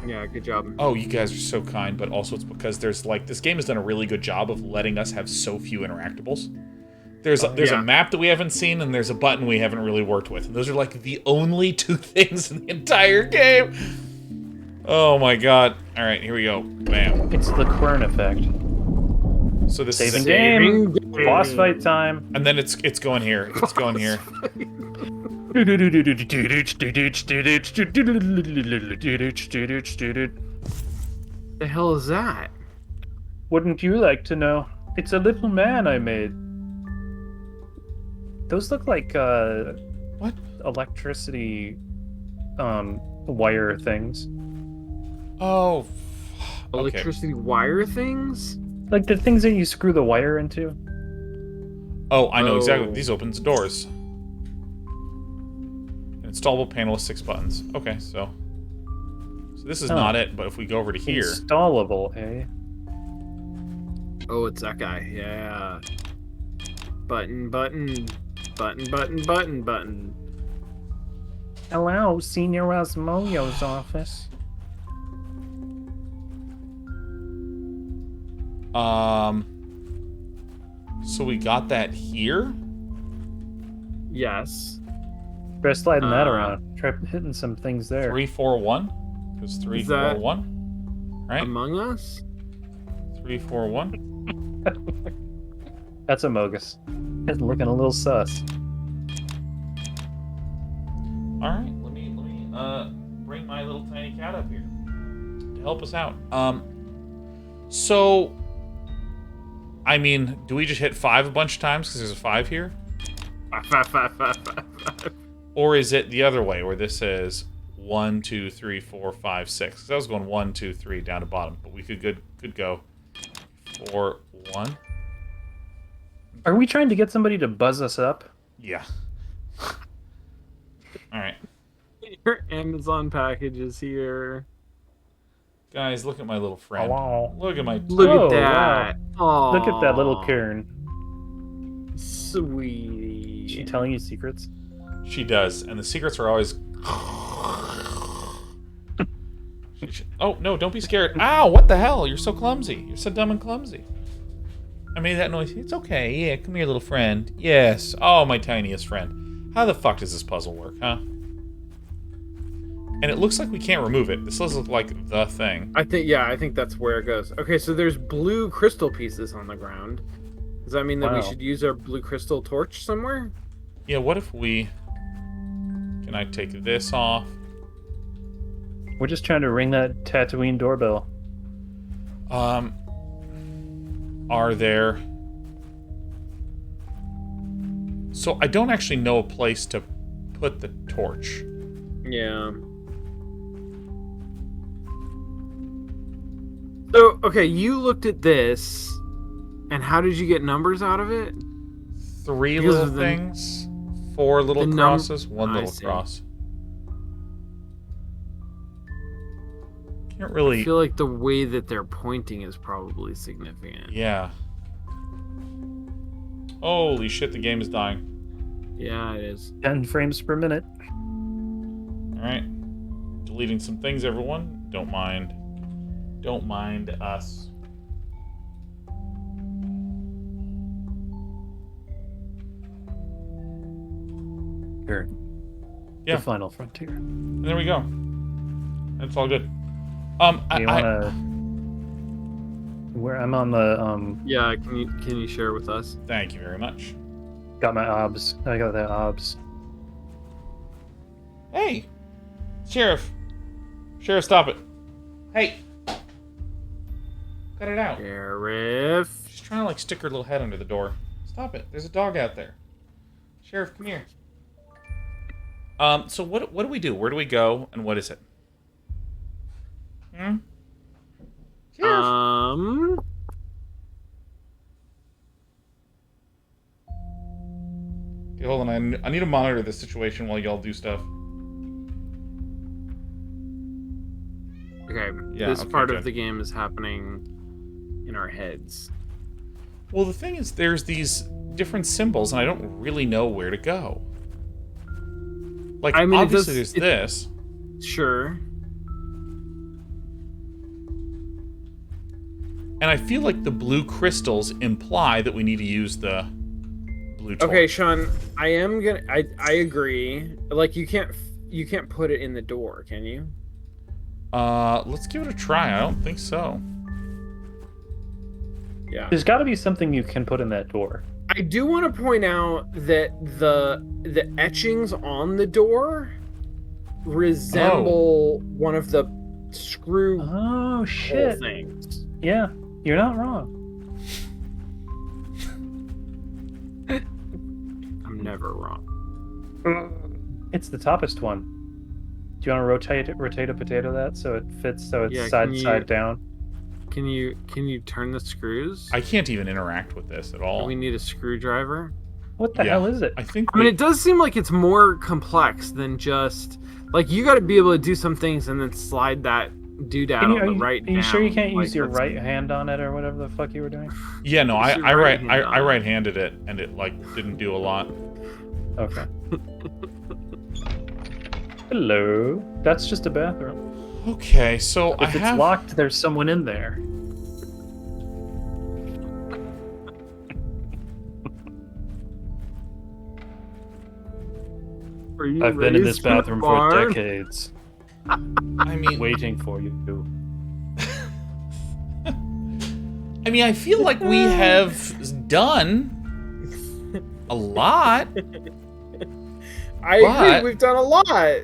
Yeah, good job. Oh, you guys are so kind, but also it's because there's this game has done a really good job of letting us have so few interactables. There's a map that we haven't seen, and there's a button we haven't really worked with. And those are like the only two things in the entire game. Oh my god. Alright, here we go. Bam. It's the Quern effect. So this Saving is game. Boss fight time. And then it's going here. It's going here. The hell is that? Wouldn't you like to know? It's a little man I made. Those look like what? Electricity wire things. Oh. Okay. Electricity wire things? Like the things that you screw the wire into. Oh, I know exactly. These opens doors. An installable panel with 6 buttons. Okay, so this is not it, but if we go over to here. Installable, eh? Oh, it's that guy. Yeah. Button. Hello, Senior Osmoyo's office. So we got that here? Yes. Try sliding that around. Try hitting some things there. 3, 4, 1? Because 3, 4, 1. Right? Among Us? 3, 4, 1. That's a Mogus. It's looking a little sus. Alright, let me bring my little tiny cat up here to help us out. So I mean, do we just hit 5 a bunch of times because there's a 5 here? 5. Or is it the other way where this is 1, 2, 3, 4, 5, 6? Because I was going 1, 2, 3 down to bottom, but we could go 4, 1. Are we trying to get somebody to buzz us up? Yeah. All right. Your Amazon package is here. Guys, look at my little friend. Hello. Look at my... Look at that. Wow. Look at that little Quern. Sweetie. Is she telling you secrets? She does, and the secrets are always... Oh, no, don't be scared. Ow, what the hell? You're so clumsy. You're so dumb and clumsy. I made that noise. It's okay. Yeah, come here, little friend. Yes. Oh, my tiniest friend. How the fuck does this puzzle work, huh? And it looks like we can't remove it. This does look like the thing. I think that's where it goes. Okay, so there's blue crystal pieces on the ground. Does that mean that we should use our blue crystal torch somewhere? Yeah, what if we... Can I take this off? We're just trying to ring that Tatooine doorbell. Are there... So I don't actually know a place to put the torch. Yeah. So, okay, you looked at this, and how did you get numbers out of it? 3 little things, 4 little crosses, 1 little cross. Can't really... I feel like the way that they're pointing is probably significant. Yeah. Holy shit, the game is dying. Yeah, it is. 10 frames per minute. Alright. Deleting some things, everyone. Don't mind. Don't mind us. Sure. Yeah. The final frontier. And there we go. It's all good. I'm on the Yeah, can you share with us? Thank you very much. got my obs. I got the obs. Hey! Sheriff! Sheriff, stop it. Hey! Cut it out. Sheriff. She's trying to like stick her little head under the door. Stop it. There's a dog out there. Sheriff, come here. So what do we do? Where do we go? And what is it? Sheriff. I Okay, hold on. I I need to monitor this situation while y'all do stuff. Okay, Yeah, this okay, part good. of the game is happening in our heads. Well, the thing is, there's these different symbols, and I don't really know where to go. Like, I mean, obviously there's this. Sure. And I feel like the blue crystals imply that we need to use the blue torch. Okay, Sean, I agree. Like, you can't put it in the door, can you? Let's give it a try. I don't think so. Yeah. There's got to be something you can put in that door. I do want to point out that the etchings on the door resemble one of the screw Oh shit! things. Yeah, you're not wrong. I'm never wrong. It's the toppest one. Do you want to rotate a potato that so it fits, so it's side down? Can you turn the screws? I can't even interact with this at all. We need a screwdriver. What the hell is it? I think. I mean, it does seem like it's more complex than just like you got to be able to do some things and then slide that doodad on the right. Are you sure you can't use your right hand on it or whatever the fuck you were doing? Yeah, no, I right-handed it, and it like didn't do a lot. Okay. Hello. That's just a bathroom. Okay, so If it's locked, there's someone in there. I've been in this bathroom for decades. I mean, waiting for you. I mean, I feel like we have done a lot. I agree, we've done a lot.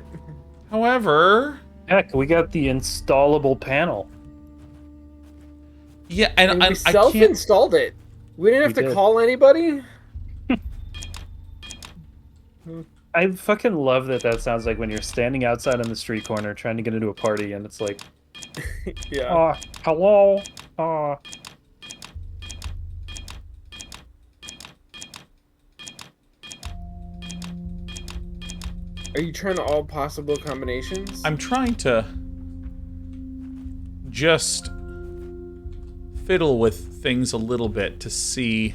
However, heck, we got the installable panel. Yeah, and we self-installed it. We didn't have to call anybody. I fucking love that sounds like when you're standing outside on the street corner trying to get into a party and it's like, yeah. Hello. Are you trying all possible combinations? I'm trying to just fiddle with things a little bit to see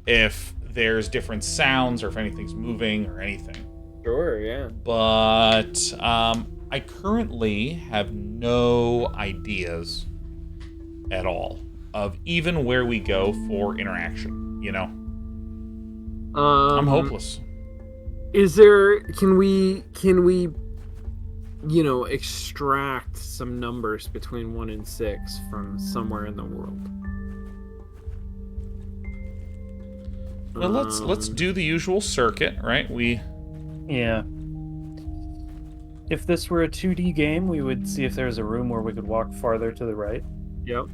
if there's different sounds or if anything's moving or anything. Sure, yeah. But I currently have no ideas at all of even where we go for interaction, you know? I'm hopeless. Can we extract some numbers between 1 and 6 from somewhere in the world? Well, let's do the usual circuit, right? Yeah. If this were a 2D game, we would see if there's a room where we could walk farther to the right. Yep.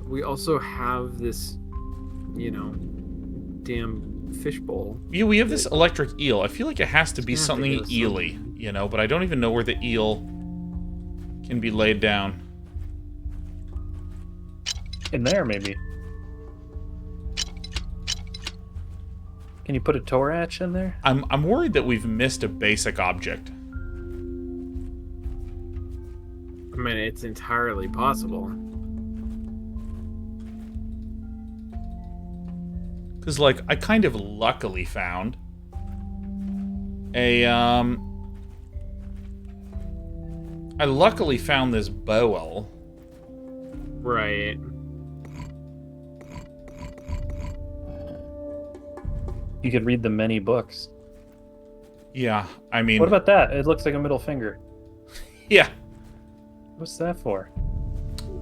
We also have this, damn fishbowl. Yeah, we have this electric eel. I feel like it has to be something eely, but I don't even know where the eel can be laid down. In there, maybe. Can you put a Torach in there? I'm worried that we've missed a basic object. I mean, it's entirely possible. Because, I kind of luckily found I luckily found this bowl. Right. You could read the many books. Yeah, I mean... What about that? It looks like a middle finger. Yeah. What's that for?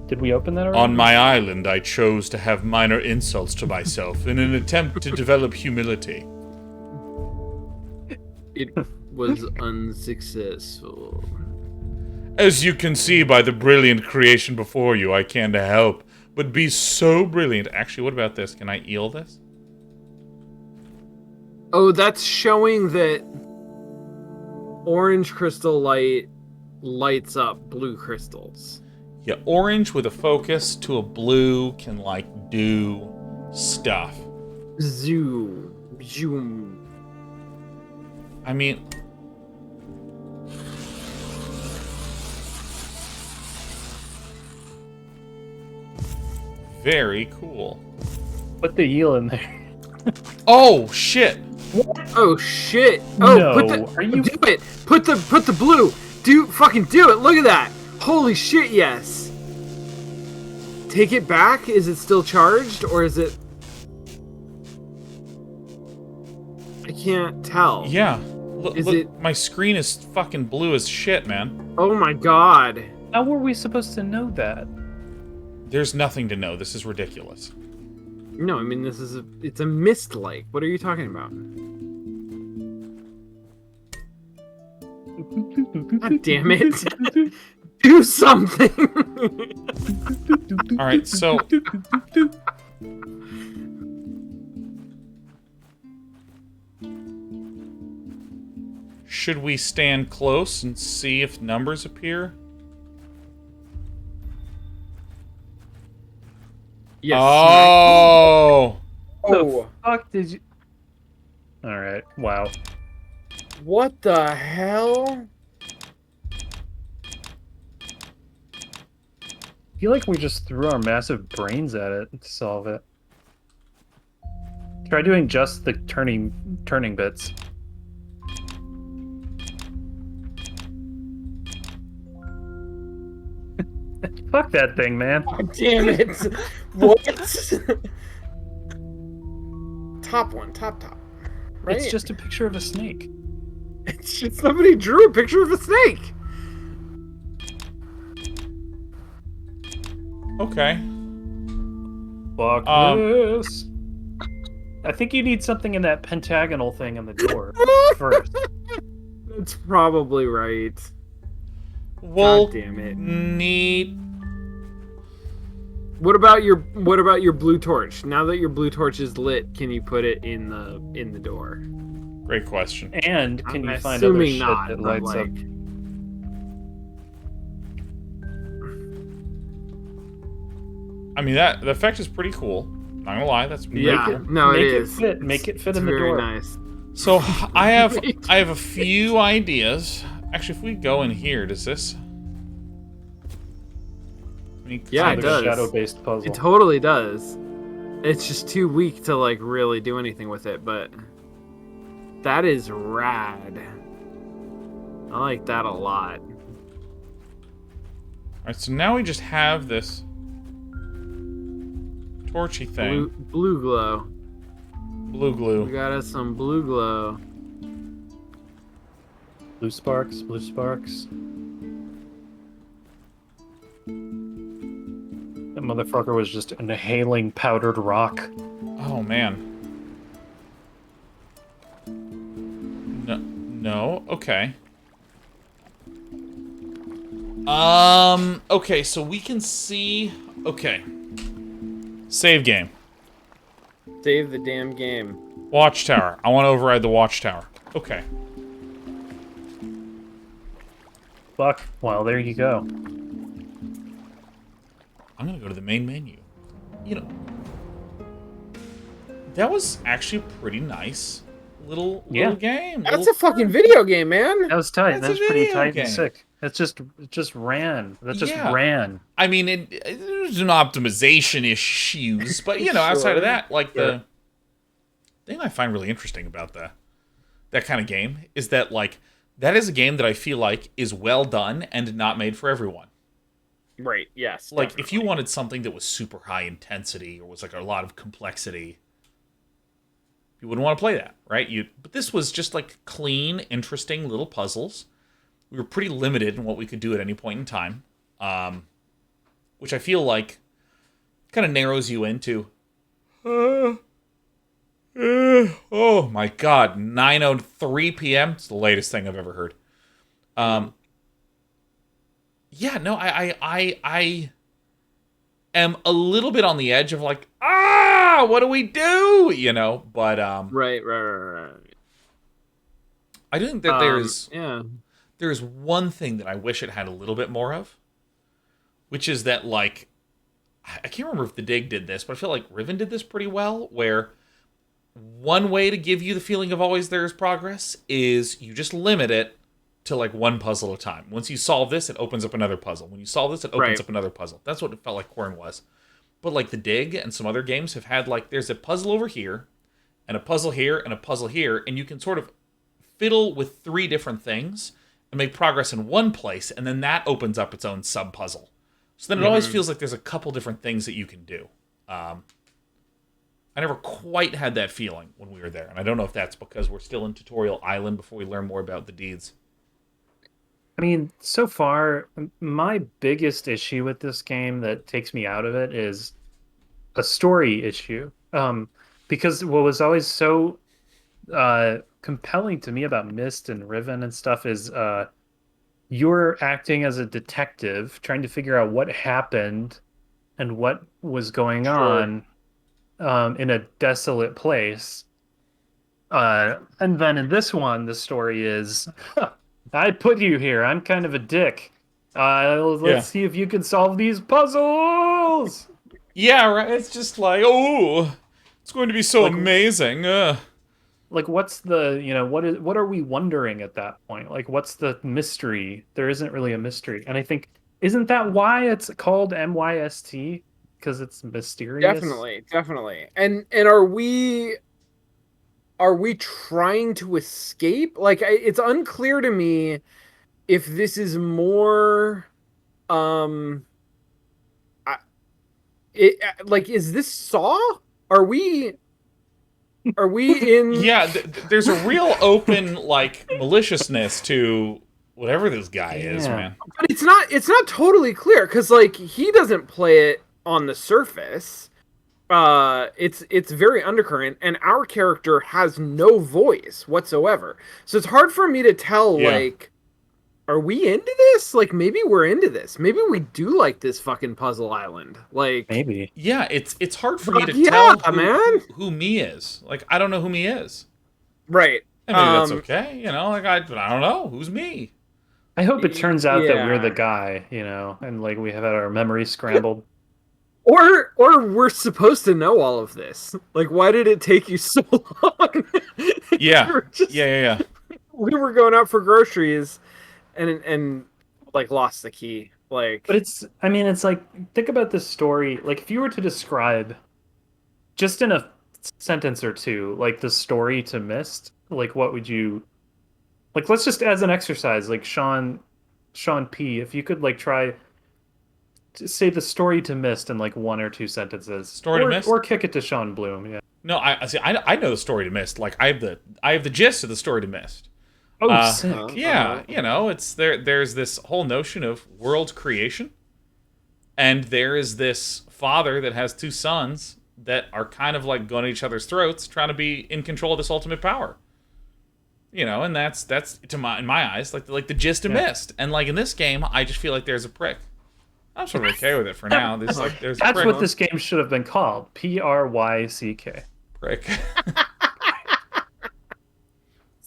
Did we open that already? On my island, I chose to have minor insults to myself in an attempt to develop humility. It was unsuccessful. As you can see by the brilliant creation before you, I can't help but be so brilliant. Actually, what about this? Can I eel this? Oh, that's showing that orange crystal light lights up blue crystals. Yeah, orange with a focus to a blue can, do stuff. Zoom. Zoom. I mean... Very cool. Put the eel in there. Oh, shit! Oh shit! Oh, No, put the, are you- do it? Put the blue. Fucking do it! Look at that! Holy shit! Yes. Take it back. Is it still charged or is it? I can't tell. Yeah. Look, Is look, it- my screen is fucking blue as shit, man. Oh my god. How were we supposed to know that? There's nothing to know. This is ridiculous. No, I mean it's a mist lake. What are you talking about? God damn it! Do something. All right, so should we stand close and see if numbers appear? Yes. Oh, Oh, Fuck did you? All right. Wow. what the hell? I feel like we just threw our massive brains at it to solve it. Try doing just the turning bits. Fuck that thing, man. God damn it! What? Top one, top. Right? It's just a picture of a snake. It's just somebody drew a picture of a snake. okay. Fuck this. I think you need something in that pentagonal thing on the door first. That's probably right. We'll God damn it. need. What about your blue torch? Now that your blue torch is lit, can you put it in the door? Great question. And can I'm you find other assuming shit not, that but, lights like, up? I mean, the effect is pretty cool. Not gonna lie, that's Yeah, pretty cool. no, Make it it is. fit. Make it fit It's in the very door. nice. So I have Great. a few ideas. Actually, if we go in here, does this? Yeah, it Like does. a shadow-based puzzle. It totally does. It's just too weak to like really do anything with it, but that is rad. I like that a lot. All right, so now we just have this torchy thing. Blue glow. Blue We glue. got us some blue glow. Blue sparks. Blue sparks. That motherfucker was just inhaling powdered rock. Oh man. No. Okay. Okay, so we can see. Okay. Save game. Save the damn game. Watchtower. I want to override the watchtower. Okay. Fuck. Well, there you go. I'm gonna go to the main menu. You know, that was actually a pretty nice little game. That's a fucking video game, man. That was tight. That's That was a pretty video tight game. and sick. It just ran. That just Yeah. ran. I mean, there's an optimization issues, but you know, outside Sure. of that, like Sure. the thing I find really interesting about that kind of game is that like that is a game that I feel like is well done and not made for everyone. Right, yes. Like if you wanted something that was super high intensity or was like a lot of complexity, you wouldn't want to play that, right? But this was just like clean, interesting little puzzles. We were pretty limited in what we could do at any point in time, which I feel like kind of narrows you into. Oh my god, 9:03 p.m. It's the latest thing I've ever heard. Yeah, no, I am a little bit on the edge of like, what do we do? You know, but Right. I do think that yeah. there's one thing that I wish it had a little bit more of, which is that like I can't remember if the Dig did this, but I feel like Riven did this pretty well, where one way to give you the feeling of always there's progress is you just limit it to like one puzzle at a time. Once you solve this, it opens up another puzzle. When you solve this, it opens up another puzzle. That's what it felt like Quern was. But like the Dig and some other games have had like there's a puzzle over here, and a puzzle here, and a puzzle here, and you can sort of fiddle with 3 different things and make progress in one place, and then that opens up its own sub-puzzle. So then it always feels like there's a couple different things that you can do. I never quite had that feeling when we were there, and I don't know if that's because we're still in Tutorial Island before we learn more about the deeds. I mean, so far, my biggest issue with this game that takes me out of it is a story issue. Because what was always so compelling to me about Myst and Riven and stuff is you're acting as a detective, trying to figure out what happened and what was going on in a desolate place. And then in this one, the story is, I put you here. I'm kind of a dick. Let's see if you can solve these puzzles. Yeah, right. It's just like, oh, it's going to be so amazing. Like, what's the, what are we wondering at that point? Like, what's the mystery? There isn't really a mystery. And I think, isn't that why it's called MYST? Because it's mysterious? Definitely. And are we trying to escape? Like, it's unclear to me if this is more, is this Saw? Are we in? Yeah, there's a real open like maliciousness to whatever this guy is, man. But it's not totally clear because like he doesn't play it on the surface. It's very undercurrent, and our character has no voice whatsoever. So it's hard for me to tell. Like, are we into this? Like, maybe we're into this. Maybe we do like this fucking puzzle island. Like, maybe. Yeah, it's hard for me to tell who me is. Like, I don't know who me is. Right. And maybe that's okay. Like I don't know who's me. I hope it turns out that we're the guy. And like we have had our memories scrambled. Or we're supposed to know all of this. Like, why did it take you so long? Yeah. We were going out for groceries and like lost the key. Like, but it's like, think about this story. Like, if you were to describe just in a sentence or two, like the story to Myst, like what would you like? Let's just as an exercise, like Sean P. If you could like try to say the story to Myst in like 1 or 2 sentences, to Myst, or kick it to Sean Bloom. Yeah. No, I know the story to Myst. Like I have the gist of the story to Myst. Oh, sick. Yeah, it's there's this whole notion of world creation, and there is this father that has 2 sons that are kind of like going at each other's throats, trying to be in control of this ultimate power. And that's in my eyes like the gist of Myst. And like in this game, I just feel like there's a prick. I'm sort of okay with it for now. There's that's what this game should have been called. PRYCK. Prick.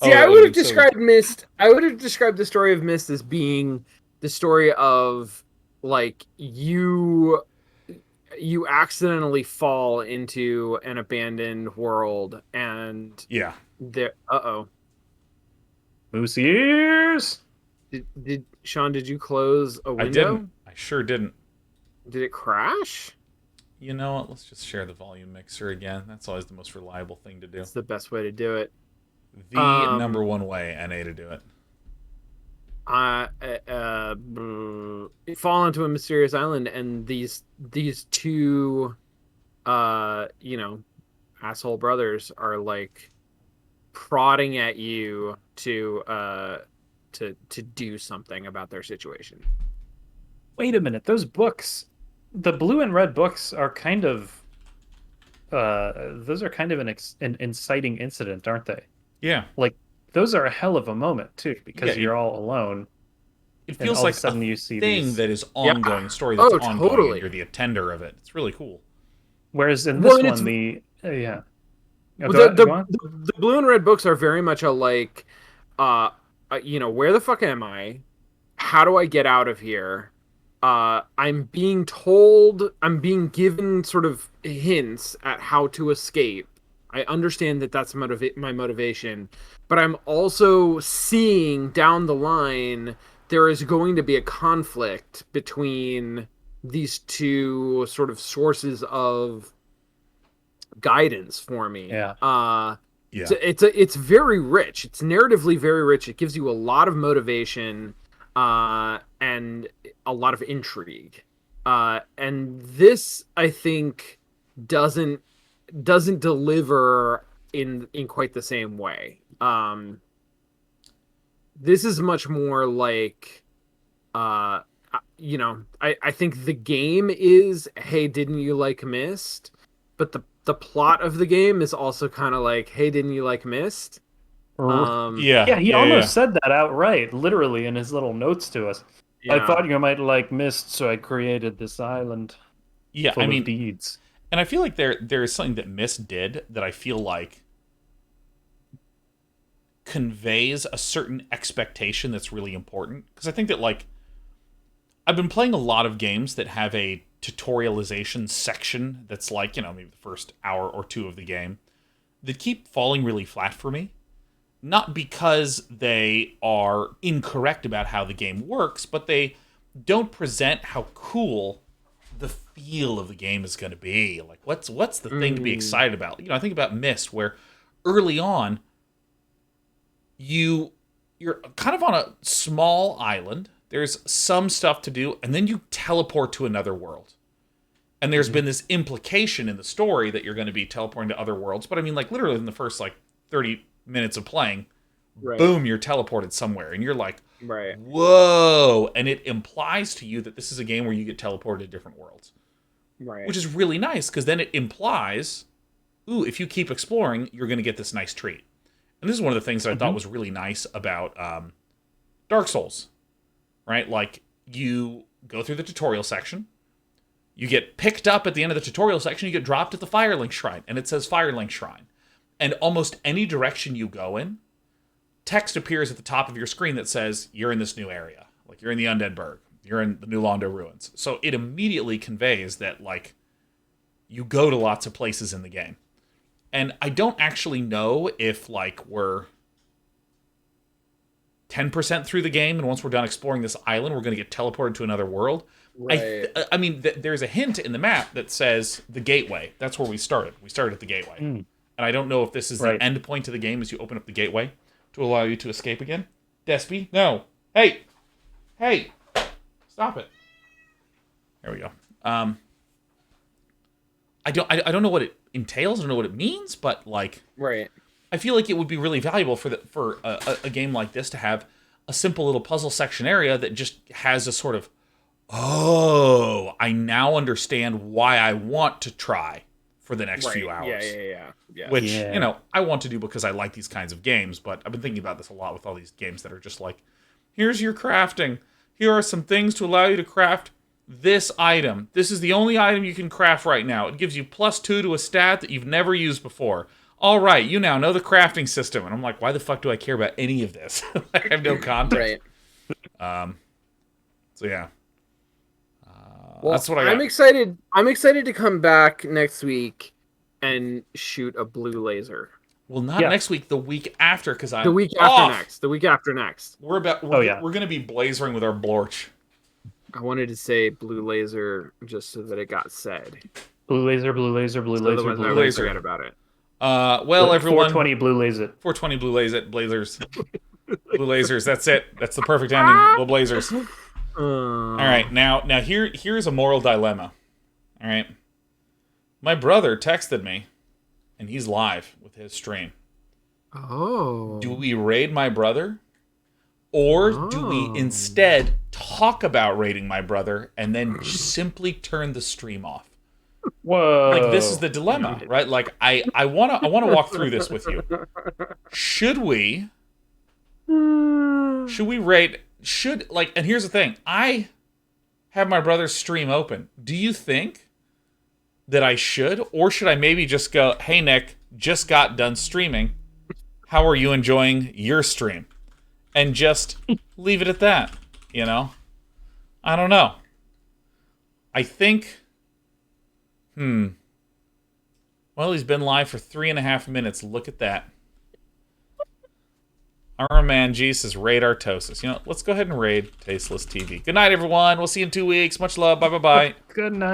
See, I would have described Myst. I would have described the story of Myst as being the story of like you accidentally fall into an abandoned world, and there. Moose ears. Did Sean? Did you close a window? I didn't. I sure didn't. Did it crash? You know what? Let's just share the volume mixer again. That's always the most reliable thing to do. It's the best way to do it. The number one way, NA, to do it. Fall into a mysterious island, and these 2, asshole brothers are like prodding at you to do something about their situation. Wait a minute, those books, the blue and red books are kind of, those are kind of an inciting incident, aren't they? Yeah. Like, those are a hell of a moment, too, because you're all alone. It feels like a you see thing that is ongoing, story that's ongoing, totally. And you're the attender of it. It's really cool. Whereas in this one, the blue and red books are very much a like, where the fuck am I? How do I get out of here? I'm being given sort of hints at how to escape. I understand that that's my motivation, but I'm also seeing down the line there is going to be a conflict between these two sort of sources of guidance for me. Yeah. Yeah. It's very rich. It's narratively very rich. It gives you a lot of motivation and a lot of intrigue. And this, I think, doesn't deliver in quite the same way. This is much more like I think the game is, hey, didn't you like Myst? But the plot of the game is also kind of like, hey, didn't you like Myst? Yeah, he almost said that outright, literally in his little notes to us. Yeah. I thought you might like Myst, so I created this island full of deeds. And I feel like there is something that Myst did that I feel like conveys a certain expectation that's really important. Because I think that, like, I've been playing a lot of games that have a tutorialization section that's like, maybe the first hour or two of the game that keep falling really flat for me. Not because they are incorrect about how the game works, but they don't present how cool the feel of the game is going to be. Like, what's the thing to be excited about? I think about Myst, where early on, you're kind of on a small island. There's some stuff to do, and then you teleport to another world. And there's been this implication in the story that you're going to be teleporting to other worlds. But I mean, like, literally in the first, 30 minutes of playing, boom, you're teleported somewhere. And you're like, whoa. And it implies to you that this is a game where you get teleported to different worlds. Right. Which is really nice, because then it implies, if you keep exploring, you're going to get this nice treat. And this is one of the things that I thought was really nice about Dark Souls. Right? Like, you go through the tutorial section, you get picked up at the end of the tutorial section, you get dropped at the Firelink Shrine, and it says Firelink Shrine. And almost any direction you go in, text appears at the top of your screen that says, you're in this new area. Like, you're in the Undead Burg. You're in the New Londo Ruins. So it immediately conveys that, like, you go to lots of places in the game. And I don't actually know if, like, we're 10% through the game, and once we're done exploring this island, we're going to get teleported to another world. Right. I mean, there's a hint in the map that says the gateway. That's where we started. We started at the gateway. And I don't know if this is the end point to the game as you open up the gateway to allow you to escape again. Despy? No. Hey! Stop it. There we go. I don't know what it entails. I don't know what it means, but, like... Right. I feel like it would be really valuable for a game like this to have a simple little puzzle section area that just has a sort of, I now understand why I want to try for the next few hours. Yeah. Which, I want to do because I like these kinds of games, but I've been thinking about this a lot with all these games that are just like, here's your crafting. Here are some things to allow you to craft this item. This is the only item you can craft right now. It gives you +2 to a stat that you've never used before. All right, you now know the crafting system. And I'm like, why the fuck do I care about any of this? I have no context. Right. So yeah. Well, that's what I got. I'm excited to come back next week and shoot a blue laser. Well, not next week, the week after, because I'm the week after next. We're going to be blazering with our blorch. I wanted to say blue laser just so that it got said. Blue laser, blue laser, blue laser, blue laser. Forget about it. Well, everyone, 420 blue laser. 420 blue laser, blazers. Blue lasers, that's it. That's the perfect ending. Blue blazers. All right, now here's a moral dilemma. All right. My brother texted me, and he's live with his stream. Oh. Do we raid my brother? Or do we instead talk about raiding my brother and then simply turn the stream off? Whoa! Like, this is the dilemma, right? Like, I wanna walk through this with you. Should we raid? And here's the thing: I have my brother's stream open. Do you think that I should, or should I maybe just go, "Hey Nick, just got done streaming. How are you enjoying your stream?" And just leave it at that. I don't know. I think. Well, he's been live for 3.5 minutes. Look at that. Aramanji says raid Artosis. You know, let's go ahead and raid Tasteless TV. Good night, everyone. We'll see you in 2 weeks. Much love. Bye-bye-bye. Good night.